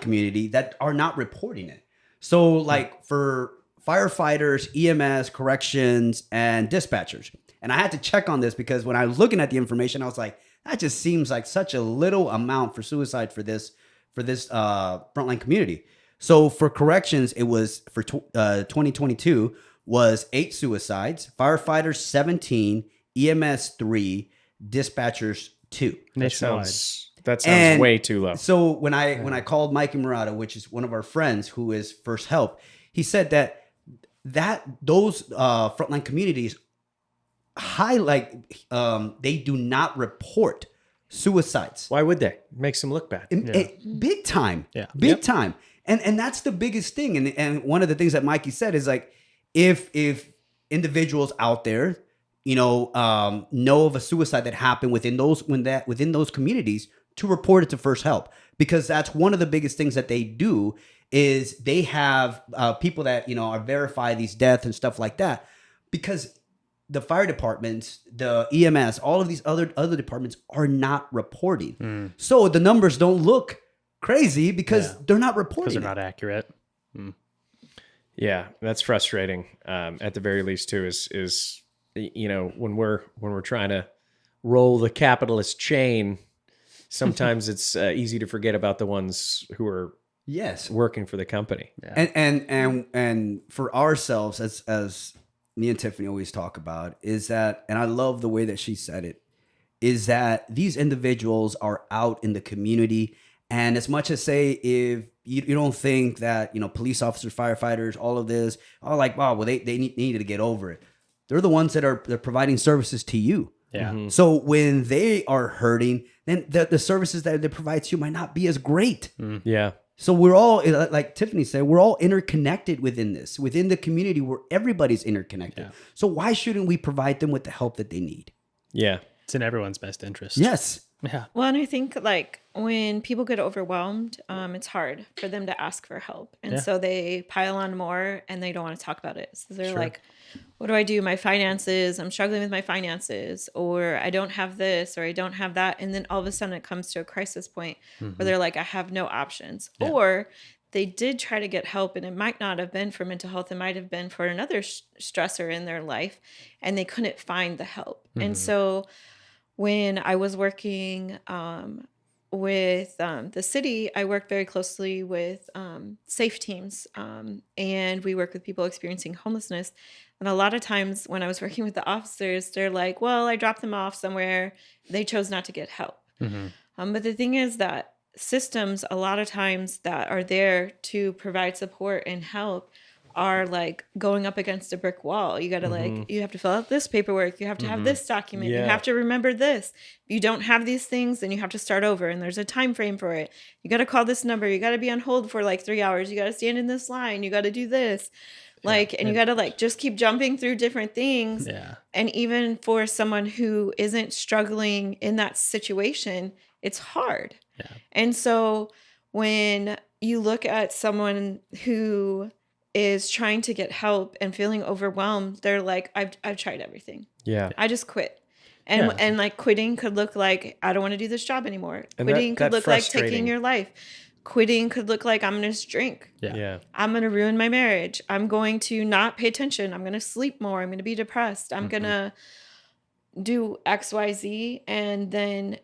[SPEAKER 3] community that are not reporting it. So like for firefighters, EMS, corrections, and dispatchers. And I had to check on this because when I was looking at the information, I was like, that just seems like such a little amount for suicide for this frontline community. So for corrections, it was for 2022 was 8 suicides, firefighters 17, EMS 3, dispatchers 2.
[SPEAKER 1] That sounds way too low.
[SPEAKER 3] So when I called Mikey Murata, which is one of our friends who is First Help, he said that those frontline communities they do not report suicides.
[SPEAKER 1] Why would they? It makes them look bad.
[SPEAKER 3] Big time.
[SPEAKER 2] Yeah.
[SPEAKER 3] Big time. And that's the biggest thing. And one of the things that Mikey said is like, if individuals out there, know of a suicide that happened within those communities, to report it to First Help, because that's one of the biggest things that they do is they have people that are verify these deaths and stuff like that, because the fire departments, the EMS, all of these other departments are not reporting. So the numbers don't look crazy because they're not reporting.
[SPEAKER 2] Because they're not accurate.
[SPEAKER 1] Yeah, that's frustrating. At the very least, too, is when we're trying to roll the capitalist chain, sometimes it's easy to forget about the ones who are working for the company.
[SPEAKER 3] Yeah. And for ourselves, as me and Tiffany always talk about, is that, and I love the way that she said it, is that these individuals are out in the community. And as much as say, if you don't think that, police officers, firefighters, all of this, are like, wow, well, they needed to get over it. They're the ones they're providing services to you.
[SPEAKER 2] Yeah.
[SPEAKER 3] Mm-hmm. So when they are hurting, then the services that they provide to you might not be as great.
[SPEAKER 1] Yeah.
[SPEAKER 3] So we're all, like Tiffany said, we're all interconnected within the community where everybody's interconnected.
[SPEAKER 2] Yeah.
[SPEAKER 3] So why shouldn't we provide them with the help that they need?
[SPEAKER 1] Yeah.
[SPEAKER 2] It's in everyone's best interest.
[SPEAKER 3] Yes.
[SPEAKER 2] Yeah.
[SPEAKER 4] Well, and I think like when people get overwhelmed, it's hard for them to ask for help. And so they pile on more and they don't want to talk about it. So they're like, what do I do? My finances, I'm struggling with my finances, or I don't have this, or I don't have that. And then all of a sudden it comes to a crisis point where they're like, I have no options. Yeah. Or they did try to get help, and it might not have been for mental health. It might have been for another stressor in their life, and they couldn't find the help. And so when I was working with the city, I worked very closely with SAFE teams, and we work with people experiencing homelessness. And a lot of times when I was working with the officers, they're like, well, I dropped them off somewhere. They chose not to get help. But the thing is that systems, a lot of times that are there to provide support and help, are like going up against a brick wall. You got to you have to fill out this paperwork. You have to have this document. You have to remember this. If you don't have these things, then you have to start over. And there's a time frame for it. You got to call this number. You got to be on hold for like 3 hours. You got to stand in this line. You got to do this. And you got to just keep jumping through different things. Yeah. And even for someone who isn't struggling in that situation, it's hard. Yeah. And so when you look at someone who is trying to get help and feeling overwhelmed, they're like, I've tried everything. Yeah. I just quit. And like quitting could look like, I don't want to do this job anymore. And quitting could look like taking your life. Quitting could look like, I'm going to just drink. Yeah. I'm going to ruin my marriage. I'm going to not pay attention. I'm going to sleep more. I'm going to be depressed. I'm going to do X, Y, Z. And then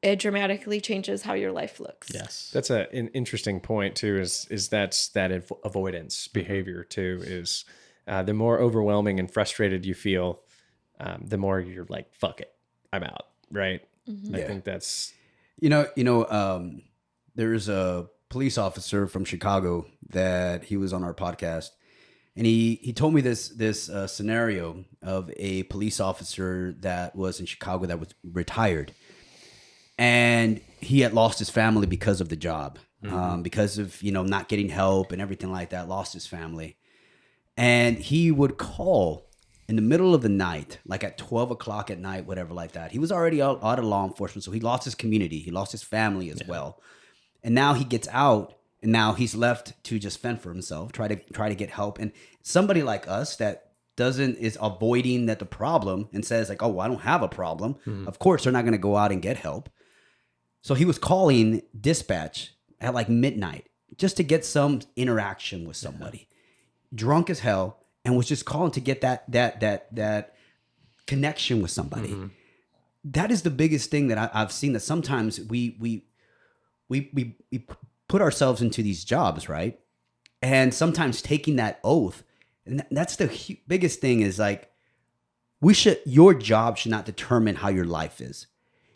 [SPEAKER 4] it dramatically changes how your life looks.
[SPEAKER 1] Yes. That's an interesting point too, is that's that avoidance behavior too, is the more overwhelming and frustrated you feel, the more you're like, fuck it, I'm out. Right. I think that's,
[SPEAKER 3] there's a police officer from Chicago that he was on our podcast, and he told me this scenario of a police officer that was in Chicago that was retired, and he had lost his family because of the job, because of not getting help and everything like that. Lost his family, and he would call in the middle of the night, like at 12 o'clock at night, whatever like that. He was already out of law enforcement, so he lost his community, he lost his family as well. And now he gets out, and now he's left to just fend for himself, try to get help. And somebody like us that is avoiding the problem and says like, oh, well, I don't have a problem. Of course, they're not going to go out and get help. So he was calling dispatch at like midnight just to get some interaction with somebody, drunk as hell, and was just calling to get that connection with somebody. That is the biggest thing that I've seen, that sometimes we put ourselves into these jobs, right? And sometimes taking that oath, and that's the biggest thing, is like, your job should not determine how your life is.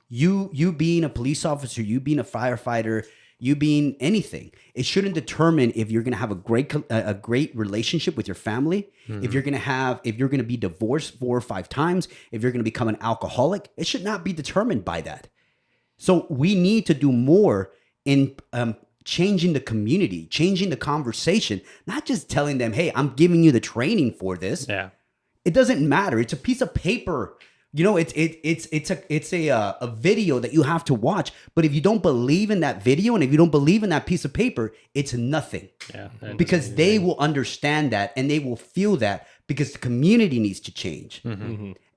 [SPEAKER 3] You being a police officer, you being a firefighter, you being anything, it shouldn't determine if you're going to have a great relationship with your family, if you're going to be divorced 4 or 5 times, if you're going to become an alcoholic. It should not be determined by that. So we need to do more in changing the community, changing the conversation, not just telling them, hey, I'm giving you the training for this.
[SPEAKER 2] Yeah.
[SPEAKER 3] It doesn't matter. It's a piece of paper. You know, it's a video that you have to watch. But if you don't believe in that video and if you don't believe in that piece of paper, it's nothing.
[SPEAKER 2] Yeah.
[SPEAKER 3] Because they will understand that and they will feel that because the community needs to change.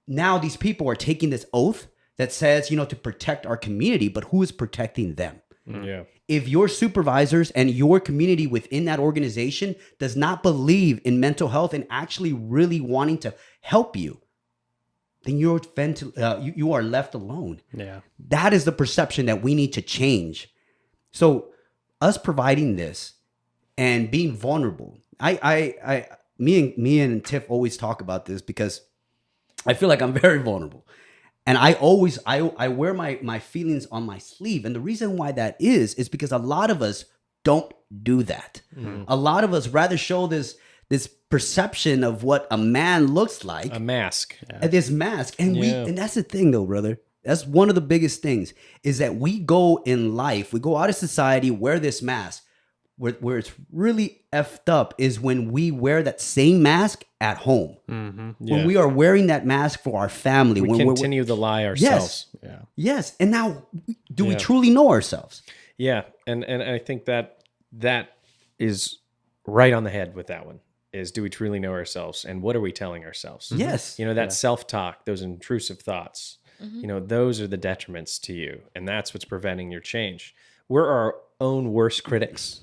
[SPEAKER 3] Now these people are taking this oath that says, you know, to protect our community, but who is protecting them?
[SPEAKER 1] Yeah.
[SPEAKER 3] If your supervisors and your community within that organization does not believe in mental health and actually really wanting to help you, then you are left alone.
[SPEAKER 2] Yeah.
[SPEAKER 3] That is the perception that we need to change. So us providing this and being vulnerable, me and Tiff always talk about this because I feel like I'm very vulnerable. And I wear my feelings on my sleeve. And the reason why that is because a lot of us don't do that. A lot of us rather show this perception of what a man looks like.
[SPEAKER 1] A mask.
[SPEAKER 3] This mask. And and that's the thing though, brother. That's one of the biggest things is that we go in life, we go out of society, wear this mask. Where it's really effed up is when we wear that same mask at home. When we are wearing that mask for our family.
[SPEAKER 1] We
[SPEAKER 3] when
[SPEAKER 1] continue the lie ourselves.
[SPEAKER 2] Yeah.
[SPEAKER 3] Yes. And now, do we truly know ourselves?
[SPEAKER 1] Yeah. And I think that is right on the head with that one, is do we truly know ourselves? And what are we telling ourselves?
[SPEAKER 3] Yes.
[SPEAKER 1] You know, that self-talk, those intrusive thoughts, you know, those are the detriments to you. And that's what's preventing your change. We're our own worst critics.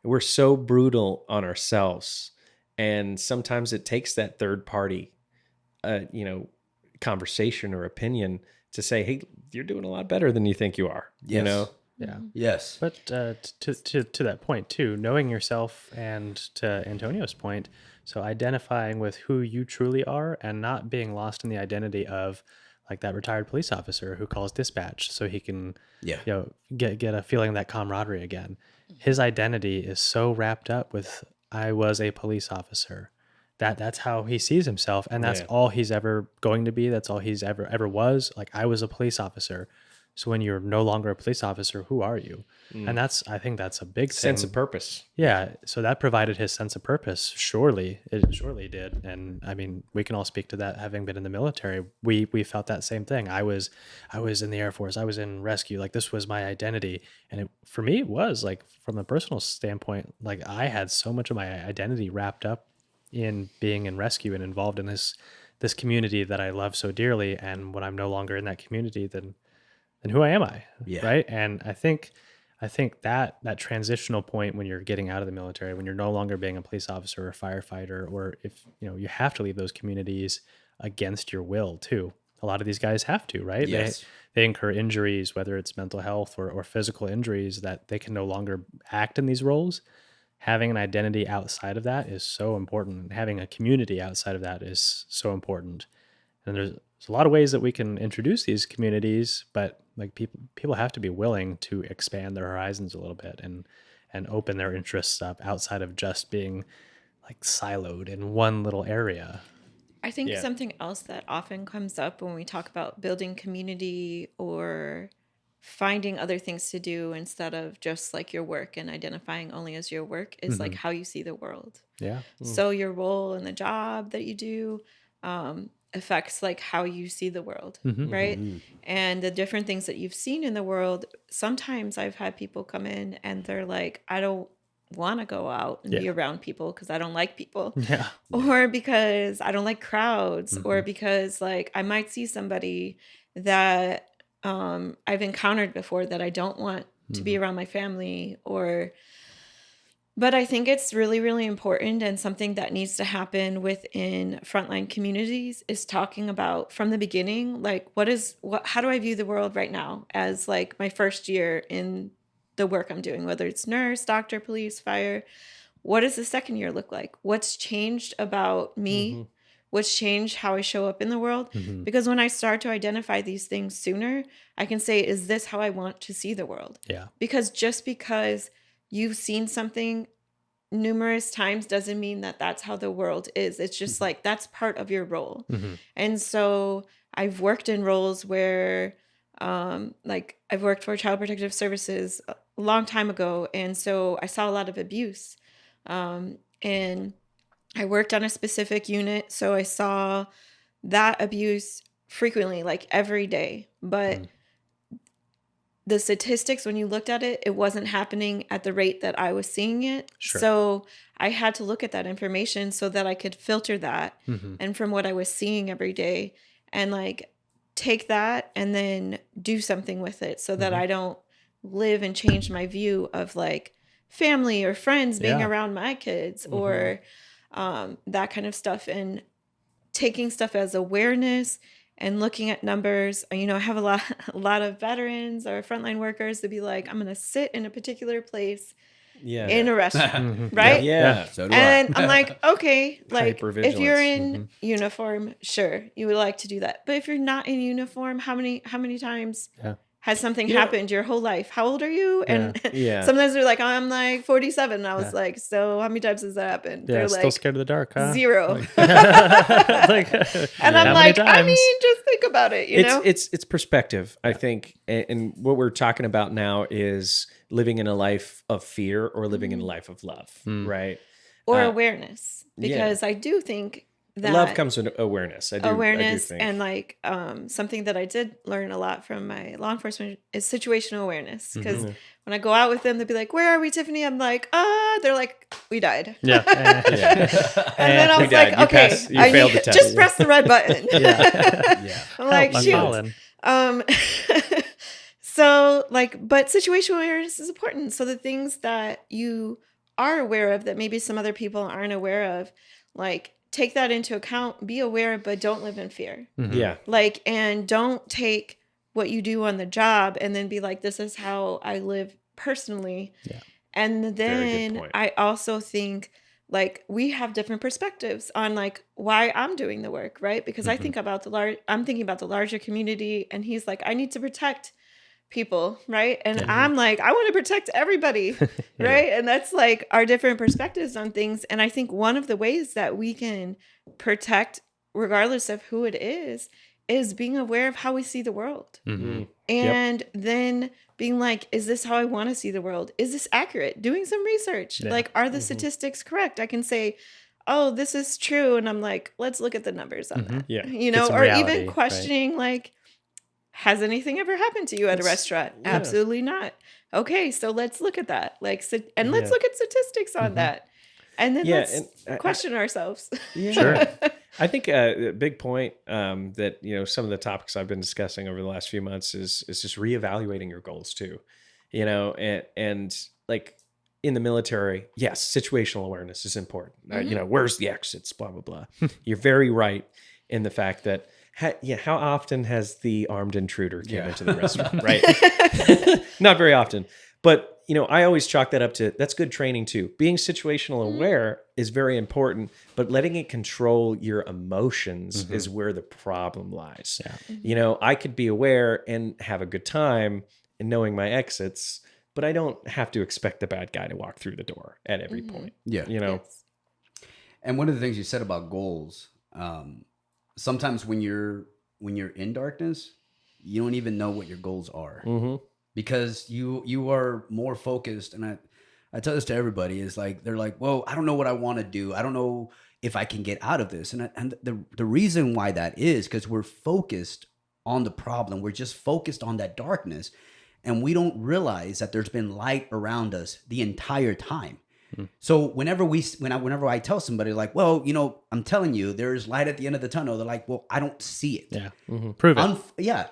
[SPEAKER 1] We're so brutal on ourselves. And sometimes it takes that third party, you know, conversation or opinion to say, hey, you're doing a lot better than you think you are, you know?
[SPEAKER 2] Yeah.
[SPEAKER 3] Yes.
[SPEAKER 2] But to that point too, knowing yourself and to Antonio's point, so identifying with who you truly are and not being lost in the identity of like that retired police officer who calls dispatch so he can, you know, get a feeling of that camaraderie again. His identity is so wrapped up with I was a police officer. That's how he sees himself, and that's all he's ever going to be. That's all he's ever was. Like, I was a police officer. So when you're no longer a police officer, who are you? And I think that's a big
[SPEAKER 1] Sense
[SPEAKER 2] thing.
[SPEAKER 1] of purpose.
[SPEAKER 2] Yeah. So that provided his sense of purpose. Surely it surely did. And I mean, we can all speak to that having been in the military. We felt that same thing. I was in the Air Force. I was in rescue. Like, this was my identity. And for me, it was like, from a personal standpoint, like I had so much of my identity wrapped up in being in rescue and involved in this community that I love so dearly. And when I'm no longer in that community, then who am I?
[SPEAKER 3] Yeah.
[SPEAKER 2] Right. And I think that transitional point when you're getting out of the military, when you're no longer being a police officer or a firefighter, or if, you know, you have to leave those communities against your will too. A lot of these guys have to, right?
[SPEAKER 3] Yes.
[SPEAKER 2] They incur injuries, whether it's mental health or physical injuries, that they can no longer act in these roles. Having an identity outside of that is so important. Having a community outside of that is so important. And there's a lot of ways that we can introduce these communities, but like people have to be willing to expand their horizons a little bit and open their interests up outside of just being like siloed in one little area.
[SPEAKER 4] I think something else that often comes up when we talk about building community or finding other things to do instead of just like your work and identifying only as your work is like how you see the world.
[SPEAKER 2] Yeah.
[SPEAKER 4] So your role in the job that you do affects like how you see the world, right? And the different things that you've seen in the world. Sometimes I've had people come in and they're like, I don't want to go out and be around people because I don't like people, or because I don't like crowds, or because like I might see somebody that I've encountered before that I don't want to be around my family, but I think it's really, really important, and something that needs to happen within frontline communities is talking about from the beginning, like how do I view the world right now as like my first year in the work I'm doing, whether it's nurse, doctor, police, fire. What does the second year look like? What's changed about me? What's changed how I show up in the world? Because when I start to identify these things sooner, I can say, is this how I want to see the world?
[SPEAKER 2] Yeah.
[SPEAKER 4] Because just because you've seen something numerous times doesn't mean that that's how the world is. It's just like that's part of your role. And so I've worked in roles where like I've worked for Child Protective Services a long time ago. And so I saw a lot of abuse. And I worked on a specific unit. So I saw that abuse frequently, like every day. But the statistics, when you looked at it, it wasn't happening at the rate that I was seeing it.
[SPEAKER 2] Sure.
[SPEAKER 4] So I had to look at that information so that I could filter that and from what I was seeing every day and like take that and then do something with it so that I don't live and change my view of like family or friends being around my kids or that kind of stuff, and taking stuff as awareness and looking at numbers. You know, I have a lot of veterans or frontline workers to be like, I'm going to sit in a particular place in a restaurant, right?
[SPEAKER 1] Yeah.
[SPEAKER 3] So do
[SPEAKER 4] And I'm like, okay, like
[SPEAKER 1] Hypervigilance.
[SPEAKER 4] if you're in uniform, sure, you would like to do that. But if you're not in uniform, how many times has something happened your whole life? How old are you? And sometimes they're like, I'm like 47. And I was like, so how many times has that happened?
[SPEAKER 2] Yeah,
[SPEAKER 4] They're
[SPEAKER 2] still
[SPEAKER 4] like,
[SPEAKER 2] scared of the dark, huh?
[SPEAKER 4] 0.
[SPEAKER 2] Like,
[SPEAKER 4] And I'm like, I mean, just think about it, you know?
[SPEAKER 1] It's perspective, I think. And what we're talking about now is living in a life of fear or living in a life of love, right?
[SPEAKER 4] Or awareness. Because I do think that
[SPEAKER 1] love comes with awareness. I do think.
[SPEAKER 4] And like something that I did learn a lot from my law enforcement is situational awareness. Because when I go out with them, they'll be like, "Where are we, Tiffany?" I'm like, they're like, "We died."
[SPEAKER 2] Yeah.
[SPEAKER 4] And then I was like,
[SPEAKER 1] You
[SPEAKER 4] "Okay,
[SPEAKER 1] failed the test.
[SPEAKER 4] just press the red button." I'm like,
[SPEAKER 2] I'm
[SPEAKER 4] shoot.
[SPEAKER 2] falling.
[SPEAKER 4] So like, but situational awareness is important. So the things that you are aware of that maybe some other people aren't aware of, like take that into account, be aware, but don't live in fear.
[SPEAKER 1] Yeah.
[SPEAKER 4] Like, and don't take what you do on the job and then be like, this is how I live personally.
[SPEAKER 2] Yeah.
[SPEAKER 4] And then
[SPEAKER 1] point.
[SPEAKER 4] I also think like we have different perspectives on like why I'm doing the work, right? Because I think about I'm thinking about the larger community, and he's like, I need to protect people, right? And I'm like, I want to protect everybody, right? And that's like our different perspectives on things. And I think one of the ways that we can protect, regardless of who it is being aware of how we see the world. And then being like, is this how I want to see the world? Is this accurate? Doing some research. Like, are the statistics correct? I can say, oh, this is true. And I'm like, let's look at the numbers on that.
[SPEAKER 1] Yeah.
[SPEAKER 4] You know,
[SPEAKER 2] some
[SPEAKER 4] or
[SPEAKER 2] reality,
[SPEAKER 4] even questioning like, has anything ever happened to you at a restaurant? Absolutely not. Okay, so let's look at that. Like, and let's look at statistics on that. And then let's question ourselves.
[SPEAKER 1] Yeah.
[SPEAKER 2] Sure.
[SPEAKER 1] I think a big point that, you know, some of the topics I've been discussing over the last few months is just reevaluating your goals too, you know, and like in the military, yes, situational awareness is important. You know, where's the exits, blah, blah, blah. You're very right in the fact that, how often has the armed intruder came into the restaurant, right? Not very often. But, you know, I always chalk that up to, that's good training too. Being situational aware is very important, but letting it control your emotions is where the problem lies. Yeah. You know, I could be aware and have a good time in knowing my exits, but I don't have to expect the bad guy to walk through the door at every point.
[SPEAKER 3] Yeah.
[SPEAKER 1] You know?
[SPEAKER 4] Yes.
[SPEAKER 3] And one of the things you said about goals, sometimes when you're in darkness, you don't even know what your goals are. Because you are more focused, and I tell this to everybody, is like, they're like, well, I don't know what I want to do. I don't know if I can get out of this. And the reason why that is because we're focused on the problem. We're just focused on that darkness. And we don't realize that there's been light around us the entire time. So whenever I tell somebody like, well, you know, I'm telling you, there's light at the end of the tunnel. They're like, well, I don't see it.
[SPEAKER 2] Yeah. Prove it.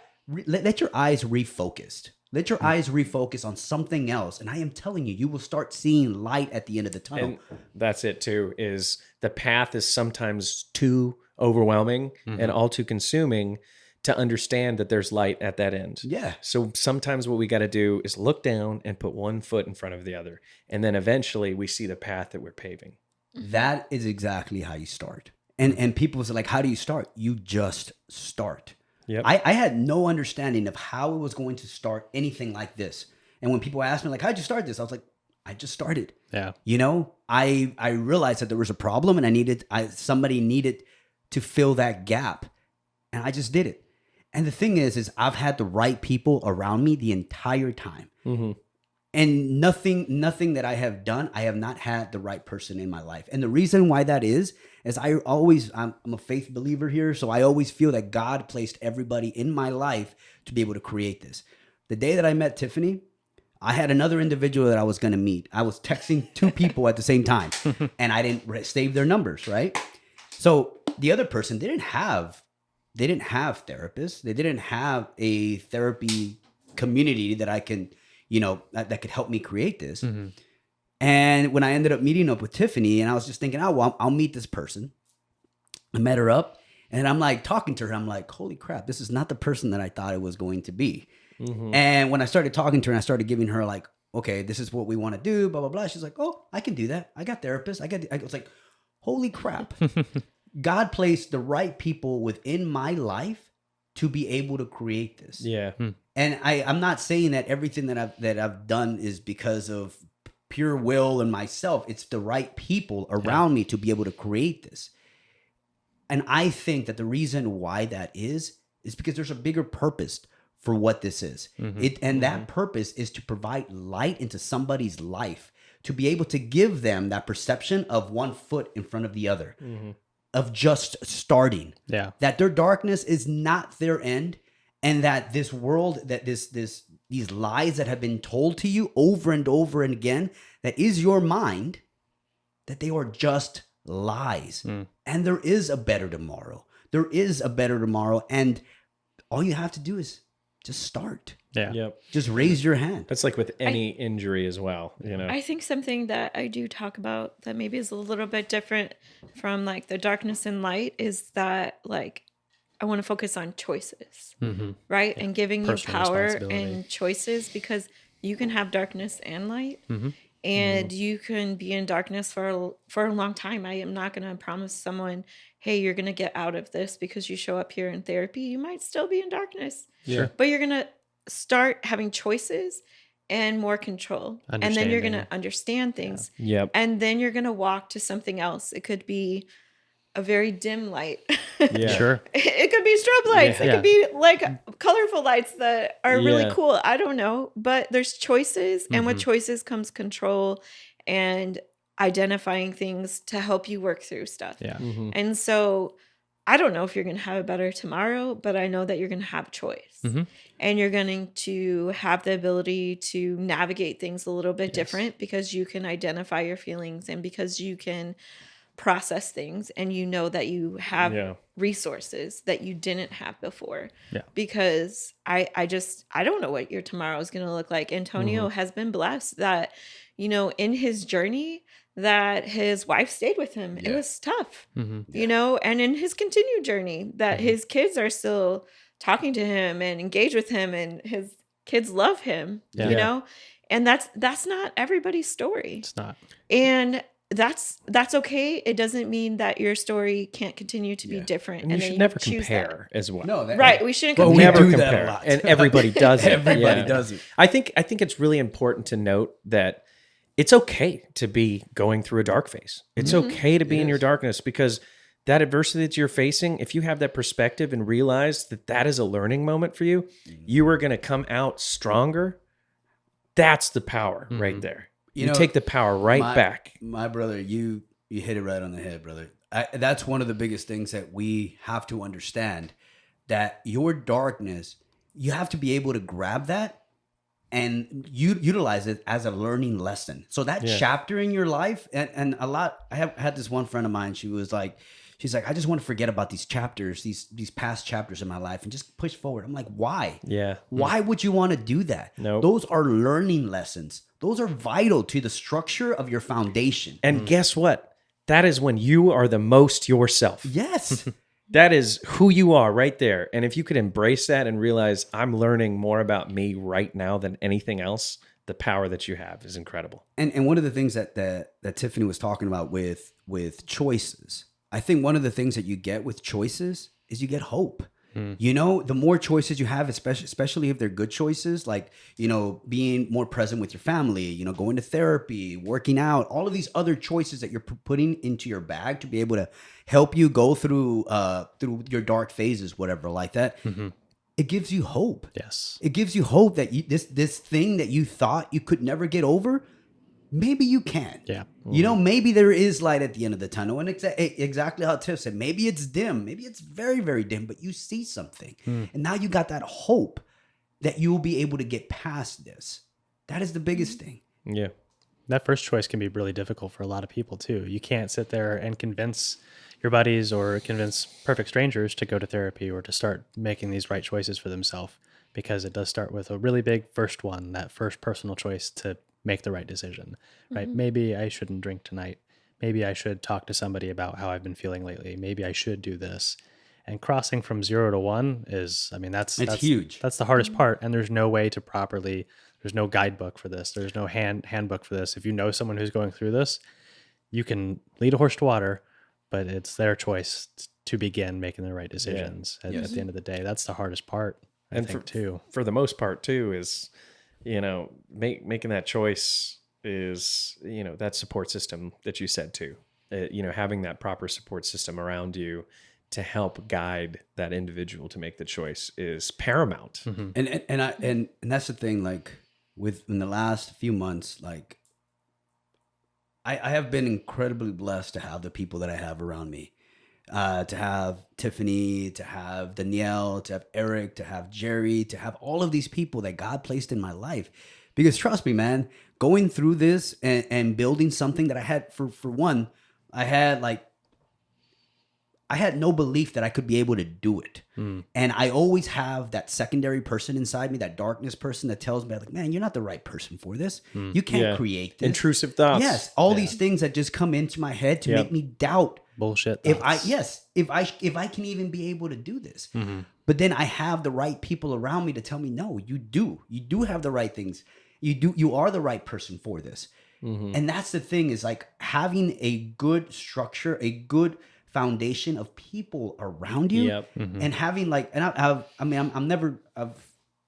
[SPEAKER 3] Let your eyes refocus. Let your eyes refocus on something else. And I am telling you, you will start seeing light at the end of the tunnel.
[SPEAKER 1] And that's it too, is the path is sometimes too overwhelming and all too consuming to understand that there's light at that end.
[SPEAKER 3] Yeah.
[SPEAKER 1] So sometimes what we got to do is look down and put one foot in front of the other. And then eventually we see the path that we're paving.
[SPEAKER 3] That is exactly how you start. And people say like, how do you start? You just start.
[SPEAKER 1] Yep.
[SPEAKER 3] I had no understanding of how it was going to start anything like this. And when people asked me like, how'd you start this? I was like, I just started.
[SPEAKER 2] Yeah.
[SPEAKER 3] You know, I realized that there was a problem and somebody needed to fill that gap. And I just did it. And the thing is I've had the right people around me the entire time. And nothing that I have done, I have not had the right person in my life. And the reason why that is I'm a faith believer here. So I always feel that God placed everybody in my life to be able to create this. The day that I met Tiffany, I had another individual that I was going to meet. I was texting 2 people at the same time and I didn't save their numbers, right? So the other person didn't have therapists. They didn't have a therapy community that I can, that could help me create this. Mm-hmm. And when I ended up meeting up with Tiffany, and I was just thinking, oh, well, I'll meet this person. I met her up, and I'm like talking to her. I'm like, holy crap, this is not the person that I thought it was going to be. Mm-hmm. And when I started talking to her, and I started giving her like, okay, this is what we want to do, blah, blah, blah. She's like, oh, I can do that. I got therapists. I was like, holy crap. God placed the right people within my life to be able to create this.
[SPEAKER 1] Yeah.
[SPEAKER 3] And I'm not saying that everything that I've done is because of pure will and myself. It's the right people around me to be able to create this. And I think that the reason why that is because there's a bigger purpose for what this is. Mm-hmm. That purpose is to provide light into somebody's life, to be able to give them that perception of one foot in front of the other, of just starting. Yeah. That their darkness is not their end. And that this world, that these lies that have been told to you over and over and again, that is your mind, that they are just lies. And there is a better tomorrow. There is a better tomorrow. And all you have to do is just start.
[SPEAKER 2] Yeah.
[SPEAKER 1] Yep.
[SPEAKER 3] Just raise your hand.
[SPEAKER 1] That's like with any injury as well,
[SPEAKER 4] I think something that I do talk about that maybe is a little bit different from like the darkness and light is that like, I want to focus on choices, right? Yeah. And giving personal you power and choices, because you can have darkness and light, and you can be in darkness for a long time. I am not going to promise someone, hey, you're going to get out of this because you show up here in therapy. You might still be in darkness, but you're going to start having choices and more control. And then you're going to understand things.
[SPEAKER 1] Yeah. Yep.
[SPEAKER 4] And then you're going to walk to something else. It could be a very dim light.
[SPEAKER 1] Yeah.
[SPEAKER 2] Sure.
[SPEAKER 4] It could be strobe lights. Yeah. It could be like colorful lights that are really cool. I don't know. But there's choices. And with choices comes control and identifying things to help you work through stuff.
[SPEAKER 2] Yeah.
[SPEAKER 4] And so I don't know if you're going to have a better tomorrow, but I know that you're going to have choice. And you're going to have the ability to navigate things a little bit different because you can identify your feelings and because you can process things, and you know that you have resources that you didn't have before. Because I don't know what your tomorrow is going to look like. Antonio has been blessed that, in his journey that his wife stayed with him. It was tough, and in his continued journey that his kids are still talking to him and engage with him, and his kids love him, and that's not everybody's story.
[SPEAKER 2] It's not.
[SPEAKER 4] And that's okay. It doesn't mean that your story can't continue to be different.
[SPEAKER 1] And you should never compare as well.
[SPEAKER 3] No,
[SPEAKER 4] right. We shouldn't compare.
[SPEAKER 1] We never compare. That a lot. And everybody does it.
[SPEAKER 3] Everybody does it.
[SPEAKER 1] I think it's really important to note that it's okay to be going through a dark phase. It's okay to be in your darkness, because that adversity that you're facing, if you have that perspective and realize that that is a learning moment for you, you are going to come out stronger. That's the power right there. You take the power back.
[SPEAKER 3] My brother, you hit it right on the head, brother. That's one of the biggest things that we have to understand, that your darkness, you have to be able to grab that and you utilize it as a learning lesson. So that chapter in your life, and a lot, I have had this one friend of mine, she's like, I just want to forget about these chapters, these past chapters in my life and just push forward. I'm like, why?
[SPEAKER 1] Yeah.
[SPEAKER 3] Why would you want to do that?
[SPEAKER 1] No.
[SPEAKER 3] Those are learning lessons. Those are vital to the structure of your foundation.
[SPEAKER 1] And guess what? That is when you are the most yourself.
[SPEAKER 3] Yes.
[SPEAKER 1] That is who you are right there. And if you could embrace that and realize I'm learning more about me right now than anything else, the power that you have is incredible.
[SPEAKER 3] And one of the things that Tiffany was talking about with choices, I think one of the things that you get with choices is you get hope. The more choices you have, especially if they're good choices, like, being more present with your family, going to therapy, working out, all of these other choices that you're putting into your bag to be able to help you go through your dark phases, whatever, like that. it gives you hope.
[SPEAKER 2] Yes.
[SPEAKER 3] It gives you hope that this thing that you thought you could never get over, maybe you can.
[SPEAKER 2] Yeah.
[SPEAKER 3] You know, maybe there is light at the end of the tunnel. And exactly how Tiff said, maybe it's dim. Maybe it's very, very dim, but you see something. And now you got that hope that you'll be able to get past this. That is the biggest thing.
[SPEAKER 1] Yeah.
[SPEAKER 2] That first choice can be really difficult for a lot of people too. You can't sit there and convince your buddies or convince perfect strangers to go to therapy or to start making these right choices for themselves, because it does start with a really big first one, that first personal choice to make the right decision, right? Maybe I shouldn't drink tonight. Maybe I should talk to somebody about how I've been feeling lately. Maybe I should do this. And crossing from 0 to 1 is, I mean, that's
[SPEAKER 3] huge.
[SPEAKER 2] That's the hardest part. And there's no way to properly, there's no guidebook for this. There's no handbook for this. If you know someone who's going through this, you can lead a horse to water, but it's their choice to begin making the right decisions at the end of the day. That's the hardest part, I think, too.
[SPEAKER 1] For the most part too, is, you know, making that choice is, you know, that support system that you said too, you know, having that proper support system around you to help guide that individual to make the choice is paramount.
[SPEAKER 3] And that's the thing, like in the last few months, like I have been incredibly blessed to have the people that I have around me, to have Tiffany, to have Danielle, to have Eric, to have Jerry, to have all of these people that God placed in my life. Because trust me, man, going through this and building something that I had for one, I had no belief that I could be able to do it. And I always have that secondary person inside me, that darkness person that tells me, like, man, you're not the right person for this. You can't create this.
[SPEAKER 1] Intrusive thoughts.
[SPEAKER 3] Yes. All these things that just come into my head to make me doubt
[SPEAKER 2] Bullshit.
[SPEAKER 3] if I can even be able to do this. But then I have the right people around me to tell me, no, you do have the right things. You are the right person for this. And that's the thing, is like having a good structure, a good foundation of people around you, and having like, and I'm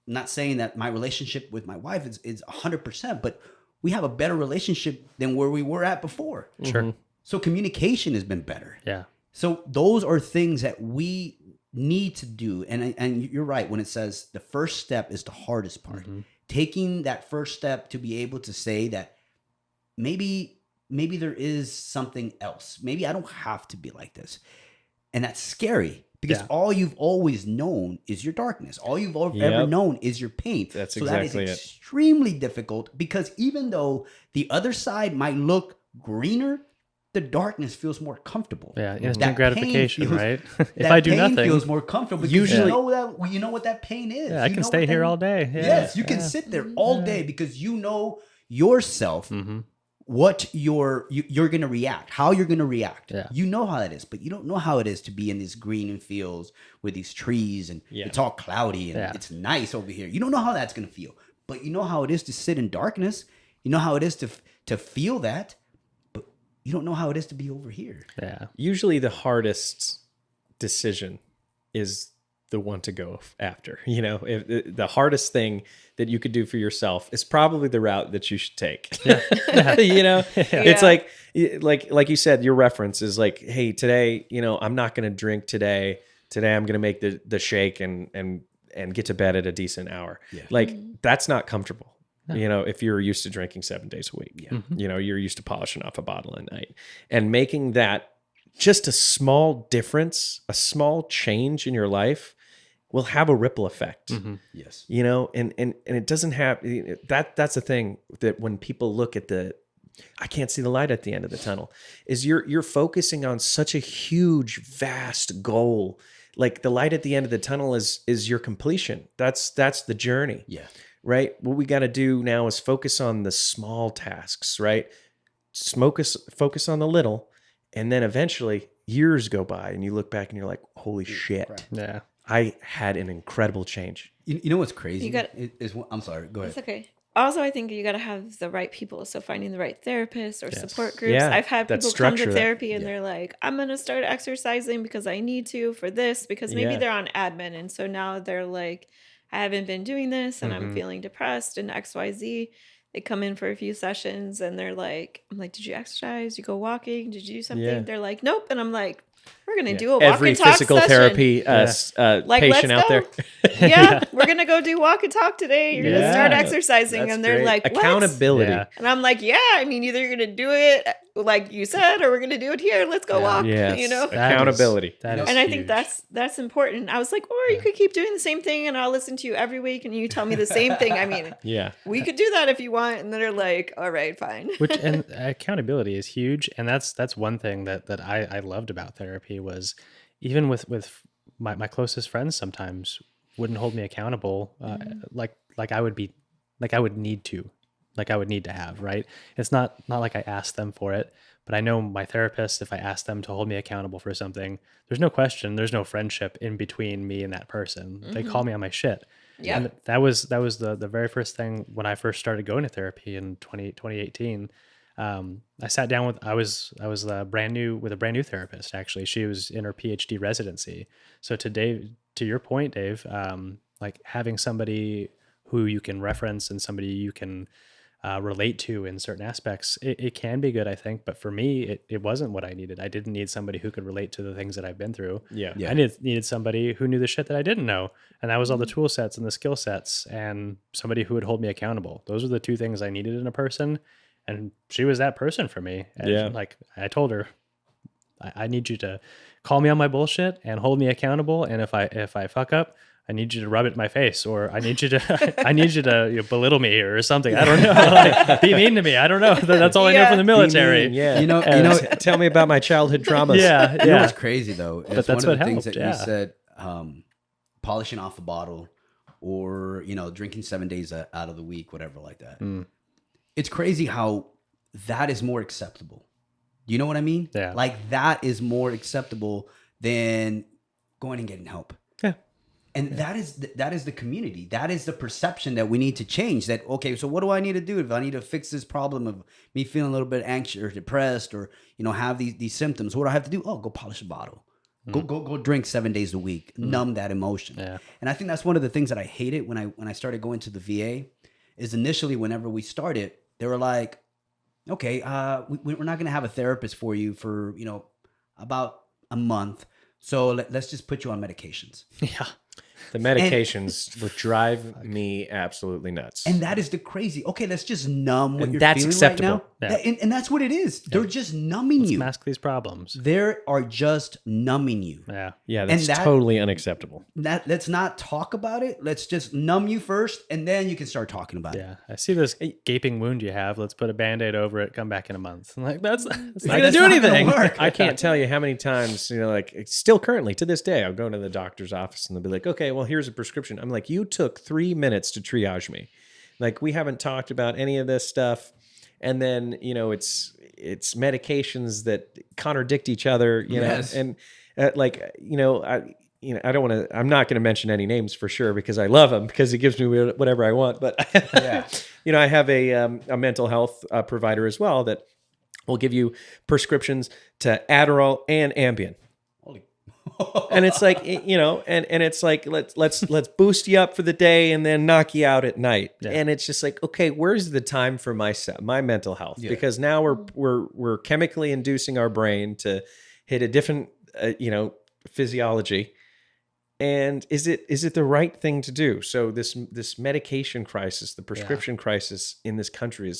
[SPEAKER 3] not saying that my relationship with my wife is 100%, but we have a better relationship than where we were at before.
[SPEAKER 2] Sure.
[SPEAKER 3] So communication has been better.
[SPEAKER 2] Yeah.
[SPEAKER 3] So those are things that we need to do. And you're right when it says the first step is the hardest part. Taking that first step to be able to say that maybe there is something else. Maybe I don't have to be like this. And that's scary, because all you've always known is your darkness. All you've ever known is your pain.
[SPEAKER 1] That's
[SPEAKER 3] so
[SPEAKER 1] exactly
[SPEAKER 3] that is extremely difficult, because even though the other side might look greener, the darkness feels more comfortable.
[SPEAKER 2] Yeah, instant
[SPEAKER 3] That
[SPEAKER 2] gratification,
[SPEAKER 3] pain feels-
[SPEAKER 2] right? If
[SPEAKER 3] that
[SPEAKER 2] I do
[SPEAKER 3] pain
[SPEAKER 2] nothing,
[SPEAKER 3] feels more comfortable, because
[SPEAKER 1] Usually-
[SPEAKER 3] you know what that pain is.
[SPEAKER 2] I
[SPEAKER 3] You
[SPEAKER 2] can
[SPEAKER 3] know
[SPEAKER 2] stay
[SPEAKER 3] what
[SPEAKER 2] here
[SPEAKER 3] that-
[SPEAKER 2] all day. Yeah.
[SPEAKER 3] Yes, you can sit there all day, because you know yourself, what you're going to react, how you're going to react.
[SPEAKER 2] Yeah.
[SPEAKER 3] You know how that is, but you don't know how it is to be in these green fields with these trees, and it's all cloudy and it's nice over here. You don't know how that's going to feel, but you know how it is to sit in darkness. You know how it is to feel that, but you don't know how it is to be over here.
[SPEAKER 2] Yeah.
[SPEAKER 1] Usually the hardest decision is the one to go after. You know, the hardest thing that you could do for yourself is probably the route that you should take. You know, it's like you said, your reference is like, hey, today, you know, I'm not going to drink today. Today I'm going to make the shake and get to bed at a decent hour. Like that's not comfortable. You know, if you're used to drinking 7 days a week, you know, you're used to polishing off a bottle a night, and making that just a small difference, a small change in your life will have a ripple effect.
[SPEAKER 3] Yes.
[SPEAKER 1] You know, and it doesn't have that's the thing, that when people look at I can't see the light at the end of the tunnel, is you're focusing on such a huge, vast goal. Like the light at the end of the tunnel is your completion. That's the journey.
[SPEAKER 3] Yeah.
[SPEAKER 1] Right. What we got to do now is focus on the small tasks, right? Focus on the little, and then eventually years go by and you look back and you're like, holy shit.
[SPEAKER 3] Right.
[SPEAKER 2] Yeah.
[SPEAKER 1] I had an incredible change.
[SPEAKER 3] You know what's crazy?
[SPEAKER 4] You
[SPEAKER 3] I'm sorry. Go ahead.
[SPEAKER 4] It's okay. Also, I think you got to have the right people. So finding the right therapist or support groups.
[SPEAKER 1] Yeah,
[SPEAKER 4] I've had
[SPEAKER 1] that
[SPEAKER 4] people come
[SPEAKER 1] structure
[SPEAKER 4] to
[SPEAKER 1] that-
[SPEAKER 4] therapy and they're like, I'm going to start exercising because I need to for this, because maybe they're on admin. And so now they're like, I haven't been doing this and I'm feeling depressed and XYZ. They come in for a few sessions and they're like, I'm like, did you exercise? Did you go walking? Did you do something?
[SPEAKER 1] Yeah.
[SPEAKER 4] They're like, nope. And I'm like, We're gonna do a walk
[SPEAKER 1] Every
[SPEAKER 4] and talk
[SPEAKER 1] physical
[SPEAKER 4] session.
[SPEAKER 1] therapy
[SPEAKER 4] Like,
[SPEAKER 1] patient out
[SPEAKER 4] let's
[SPEAKER 1] there.
[SPEAKER 4] go. Yeah, we're gonna go do walk and talk today. You're gonna start
[SPEAKER 1] Yeah,
[SPEAKER 4] exercising,
[SPEAKER 1] That's
[SPEAKER 4] and they're
[SPEAKER 1] great.
[SPEAKER 4] like, what?
[SPEAKER 1] Accountability.
[SPEAKER 2] Yeah.
[SPEAKER 4] And I'm like, yeah. I mean, either you're gonna do it like you said, or we're gonna do it here. Let's go walk.
[SPEAKER 1] Yes.
[SPEAKER 4] You know.
[SPEAKER 1] Accountability.
[SPEAKER 2] That is
[SPEAKER 4] And I think
[SPEAKER 2] huge.
[SPEAKER 4] that's important. I was like, or you could keep doing the same thing, and I'll listen to you every week, and you tell me the same thing. I mean,
[SPEAKER 1] Yeah.
[SPEAKER 4] we could do that if you want. And then they're like, all right, fine.
[SPEAKER 2] Which and accountability is huge, and that's one thing that I loved about therapy was even with my closest friends sometimes wouldn't hold me accountable like I would be like I would need to have, right? It's not like I asked them for it, but I know my therapist, if I ask them to hold me accountable for something, there's no question, there's no friendship in between me and that person. They call me on my shit.
[SPEAKER 4] Yeah.
[SPEAKER 2] And that was the very first thing when I first started going to therapy in 2018. I sat down with I was brand new with a brand new therapist. Actually, she was in her PhD residency. So to your point, Dave, like having somebody who you can reference and somebody you can relate to in certain aspects, it can be good, I think. But for me, it wasn't what I needed. I didn't need somebody who could relate to the things that I've been through.
[SPEAKER 1] Yeah.
[SPEAKER 2] I needed somebody who knew the shit that I didn't know. And that was all the tool sets and the skill sets and somebody who would hold me accountable. Those are the two things I needed in a person. And she was that person for me. And
[SPEAKER 1] Yeah.
[SPEAKER 2] like I told her, I need you to call me on my bullshit and hold me accountable. And if I fuck up, I need you to rub it in my face, or I need you to belittle me or something. I don't know. Like, be mean to me. I don't know. That's all I know from the military.
[SPEAKER 1] Yeah.
[SPEAKER 3] You know,
[SPEAKER 1] Tell me about my childhood traumas.
[SPEAKER 2] Yeah.
[SPEAKER 3] You know what's crazy though? It's
[SPEAKER 2] that's
[SPEAKER 3] one of
[SPEAKER 2] what
[SPEAKER 3] the things
[SPEAKER 2] helped,
[SPEAKER 3] that
[SPEAKER 2] yeah.
[SPEAKER 3] you said, polishing off a bottle, or drinking 7 days out of the week, whatever like that. It's crazy how that is more acceptable. Do you know what I mean?
[SPEAKER 2] Yeah.
[SPEAKER 3] Like that is more acceptable than going and getting help.
[SPEAKER 2] Yeah.
[SPEAKER 3] And that is the community. That is the perception that we need to change. That, okay, so what do I need to do if I need to fix this problem of me feeling a little bit anxious or depressed, or have these symptoms? What do I have to do? Oh, go polish a bottle. Go drink 7 days a week. Numb that emotion.
[SPEAKER 2] Yeah.
[SPEAKER 3] And I think that's one of the things that I hated when I started going to the VA. Is initially whenever we started, they were like, okay, we're not going to have a therapist for you for about a month. So let's just put you on medications.
[SPEAKER 2] Yeah.
[SPEAKER 1] The medications would drive me absolutely nuts.
[SPEAKER 3] And that is the crazy. Okay, let's just numb what
[SPEAKER 1] And
[SPEAKER 3] you're
[SPEAKER 1] that's
[SPEAKER 3] feeling
[SPEAKER 1] acceptable.
[SPEAKER 3] right now.
[SPEAKER 2] Yeah.
[SPEAKER 3] And that's what it is. They're just numbing you.
[SPEAKER 2] Mask these problems.
[SPEAKER 3] They are just numbing you.
[SPEAKER 2] Yeah.
[SPEAKER 1] Yeah, that's
[SPEAKER 3] and that-
[SPEAKER 1] totally unacceptable.
[SPEAKER 3] Let's not talk about it. Let's just numb you first, and then you can start talking about it.
[SPEAKER 2] Yeah. I see this gaping wound you have. Let's put a Band-Aid over it. Come back in a month. I'm like, that's not
[SPEAKER 3] Like,
[SPEAKER 2] going to
[SPEAKER 3] that's
[SPEAKER 2] do
[SPEAKER 3] not gonna
[SPEAKER 2] anything.
[SPEAKER 3] work.
[SPEAKER 1] I can't tell you how many times, like still currently to this day, I'll go to the doctor's office and they'll be like, okay, well, here's a prescription. I'm like, you took 3 minutes to triage me. Like, we haven't talked about any of this stuff. And then, it's medications that contradict each other,
[SPEAKER 3] Yes.
[SPEAKER 1] and I don't want to, I'm not going to mention any names for sure because I love him because he gives me whatever I want. But,
[SPEAKER 3] Yeah.
[SPEAKER 1] I have a mental health provider as well that will give you prescriptions to Adderall and Ambien. And it's like, and it's like, let's boost you up for the day and then knock you out at night.
[SPEAKER 2] Yeah.
[SPEAKER 1] And it's just like, okay, where's the time for my mental health?
[SPEAKER 3] Yeah.
[SPEAKER 1] Because now we're chemically inducing our brain to hit a different, physiology. And is it the right thing to do? So this medication crisis, the prescription crisis in this country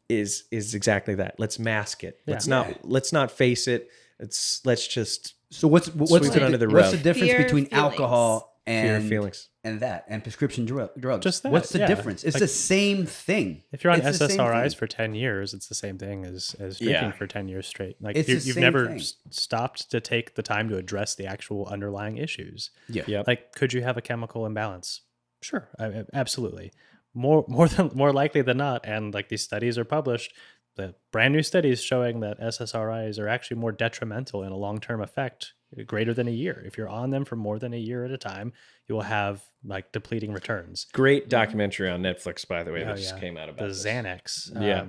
[SPEAKER 1] is exactly that. Let's mask it.
[SPEAKER 2] Yeah.
[SPEAKER 1] Let's not face it. Let's just
[SPEAKER 3] So what's
[SPEAKER 1] Sweep it under the
[SPEAKER 3] what's
[SPEAKER 1] rug.
[SPEAKER 3] the difference
[SPEAKER 4] Fear of
[SPEAKER 3] between
[SPEAKER 4] feelings.
[SPEAKER 3] alcohol
[SPEAKER 1] fear
[SPEAKER 3] and
[SPEAKER 1] of feelings.
[SPEAKER 3] and prescription drugs?
[SPEAKER 2] Just that,
[SPEAKER 3] What's the
[SPEAKER 2] yeah.
[SPEAKER 3] difference? It's
[SPEAKER 2] Like,
[SPEAKER 3] the same thing.
[SPEAKER 2] If you're on
[SPEAKER 3] It's the same
[SPEAKER 2] SSRIs
[SPEAKER 3] thing.
[SPEAKER 2] for 10 years, it's the same thing as drinking
[SPEAKER 1] Yeah.
[SPEAKER 2] for 10 years straight. Like
[SPEAKER 3] It's the
[SPEAKER 2] you've
[SPEAKER 3] same
[SPEAKER 2] never
[SPEAKER 3] thing.
[SPEAKER 2] stopped to take the time to address the actual underlying issues.
[SPEAKER 3] Yeah.
[SPEAKER 1] Yep.
[SPEAKER 2] Like, could you have a chemical imbalance? Sure, absolutely. More likely than not, and like these studies are published, the brand new studies showing that SSRIs are actually more detrimental in a long-term effect, greater than a year. If you're on them for more than a year at a time, you will have like depleting returns.
[SPEAKER 1] Great documentary on Netflix, by the way, that
[SPEAKER 2] Oh,
[SPEAKER 1] just
[SPEAKER 2] yeah.
[SPEAKER 1] came out about
[SPEAKER 2] The
[SPEAKER 1] this.
[SPEAKER 2] Xanax.
[SPEAKER 1] Yeah.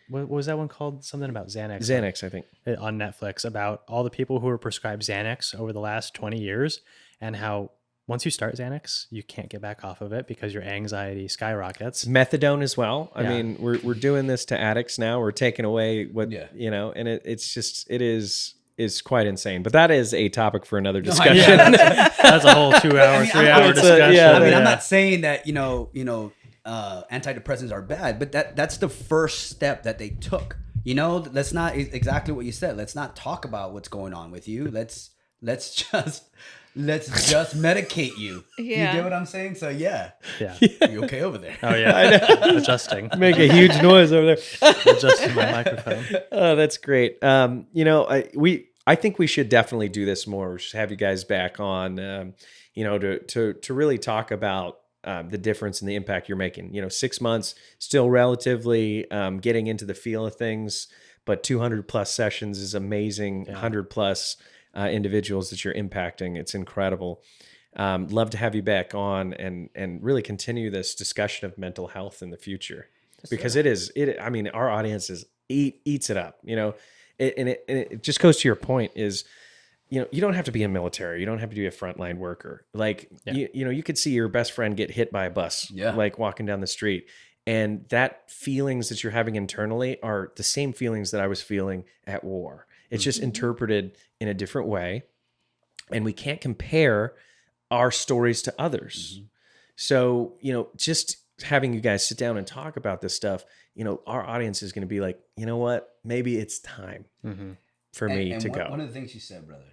[SPEAKER 2] What was that one called? Something about Xanax.
[SPEAKER 1] Xanax, I think.
[SPEAKER 2] On Netflix, about all the people who were prescribed Xanax over the last 20 years and how once you start Xanax, you can't get back off of it because your anxiety skyrockets.
[SPEAKER 1] Methadone as well. I
[SPEAKER 2] Yeah.
[SPEAKER 1] mean, we're doing this to addicts now. We're taking away what
[SPEAKER 3] Yeah.
[SPEAKER 1] and it is is quite insane. But that is a topic for another discussion.
[SPEAKER 2] That's a whole 2 hour, 3 hour discussion.
[SPEAKER 3] I'm not saying that antidepressants are bad, but that's the first step that they took. Let's not exactly what you said. Let's not talk about what's going on with you. Let's just medicate you.
[SPEAKER 4] Yeah.
[SPEAKER 3] You get what I'm saying? So yeah. You okay over there?
[SPEAKER 2] Oh yeah, adjusting.
[SPEAKER 1] Make a huge noise over there.
[SPEAKER 2] Adjusting my microphone.
[SPEAKER 1] Oh, that's great. I think we should definitely do this more. We should have you guys back on, to really talk about the difference and the impact you're making. 6 months, still relatively getting into the feel of things, but 200 plus sessions is amazing. 100 plus individuals that you're impacting. It's incredible. Love to have you back on and really continue this discussion of mental health in the future, because our audience eats it up, it just goes to your point is, you don't have to be a military. You don't have to be a frontline worker. Like, you could see your best friend get hit by a bus, like walking down the street. And that feelings that you're having internally are the same feelings that I was feeling at war. It's just interpreted in a different way. And we can't compare our stories to others. So, just having you guys sit down and talk about this stuff, our audience is going to be like, you know what, maybe it's time for me to go.
[SPEAKER 3] One of the things you said, brother,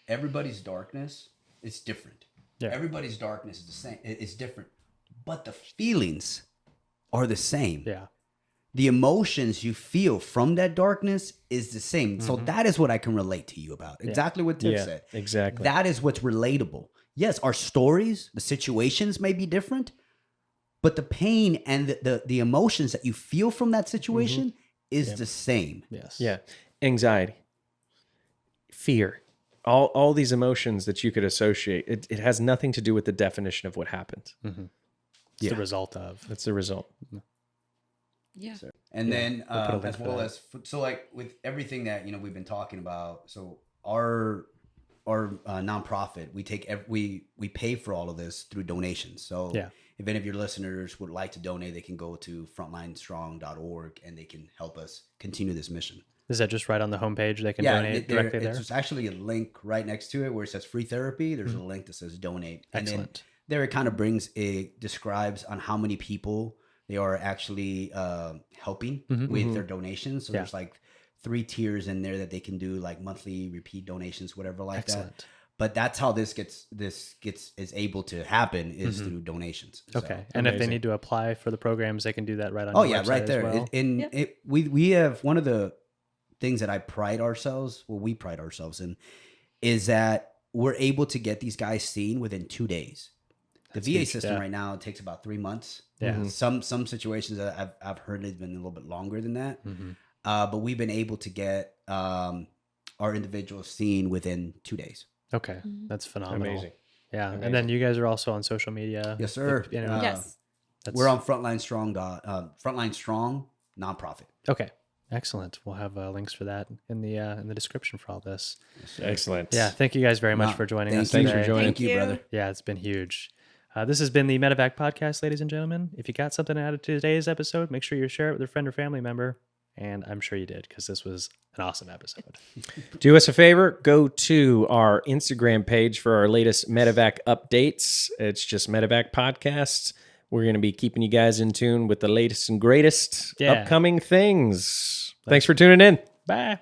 [SPEAKER 3] everybody's darkness is different.
[SPEAKER 2] Yeah.
[SPEAKER 3] Everybody's darkness is the same. It's different, but the feelings are the same.
[SPEAKER 2] Yeah.
[SPEAKER 3] The emotions you feel from that darkness is the same. So that is what I can relate to you about. Exactly what Tiff said.
[SPEAKER 1] Exactly.
[SPEAKER 3] That is what's relatable. Yes, our stories, the situations may be different, but the pain and the emotions that you feel from that situation is the same.
[SPEAKER 2] Yes.
[SPEAKER 1] Yeah. Anxiety, fear, all these emotions that you could associate. It has nothing to do with the definition of what happened.
[SPEAKER 2] It's the result of.
[SPEAKER 1] It's the result.
[SPEAKER 4] Yeah.
[SPEAKER 3] And then as well as like with everything that we've been talking about, so our nonprofit, we pay for all of this through donations. So if any of your listeners would like to donate, they can go to frontlinestrong.org and they can help us continue this mission.
[SPEAKER 2] Is that just right on the homepage? They can donate directly there?
[SPEAKER 3] There's actually a link right next to it where it says free therapy. There's a link that says donate.
[SPEAKER 2] Excellent.
[SPEAKER 3] And then there it kind of describes on how many people they are actually helping with their donations. So there's like 3 tiers in there that they can do, like monthly repeat donations, whatever like that. But that's how this is able to happen is through donations.
[SPEAKER 2] Okay. So, and if they need to apply for the programs, they can do that right on your website
[SPEAKER 3] right there.
[SPEAKER 2] as well?
[SPEAKER 3] We have one of the things that we pride ourselves in is that we're able to get these guys seen within 2 days. The VA system right now takes about 3 months.
[SPEAKER 2] Yeah.
[SPEAKER 3] Some situations that I've heard it's been a little bit longer than that. But we've been able to get our individuals seen within 2 days.
[SPEAKER 2] Okay, that's phenomenal.
[SPEAKER 1] Amazing.
[SPEAKER 2] Yeah, and then you guys are also on social media.
[SPEAKER 3] Yes, sir.
[SPEAKER 4] Yes.
[SPEAKER 3] We're on Frontline Strong. Frontline Strong nonprofit.
[SPEAKER 2] Okay, excellent. We'll have links for that in the description for all this.
[SPEAKER 1] Excellent.
[SPEAKER 2] Yeah, thank you guys very much for joining us today.
[SPEAKER 1] Thanks for joining.
[SPEAKER 3] Thank you, brother.
[SPEAKER 2] Yeah, it's been huge. This has been the Medevac podcast, ladies and gentlemen. If you got something out of today's episode, make sure you share it with a friend or family member. And I'm sure you did, because this was an awesome episode.
[SPEAKER 1] Do us a favor, go to our Instagram page for our latest Medevac updates. It's just Medevac Podcast. We're going to be keeping you guys in tune with the latest and greatest upcoming things. Thanks for tuning in.
[SPEAKER 2] Bye.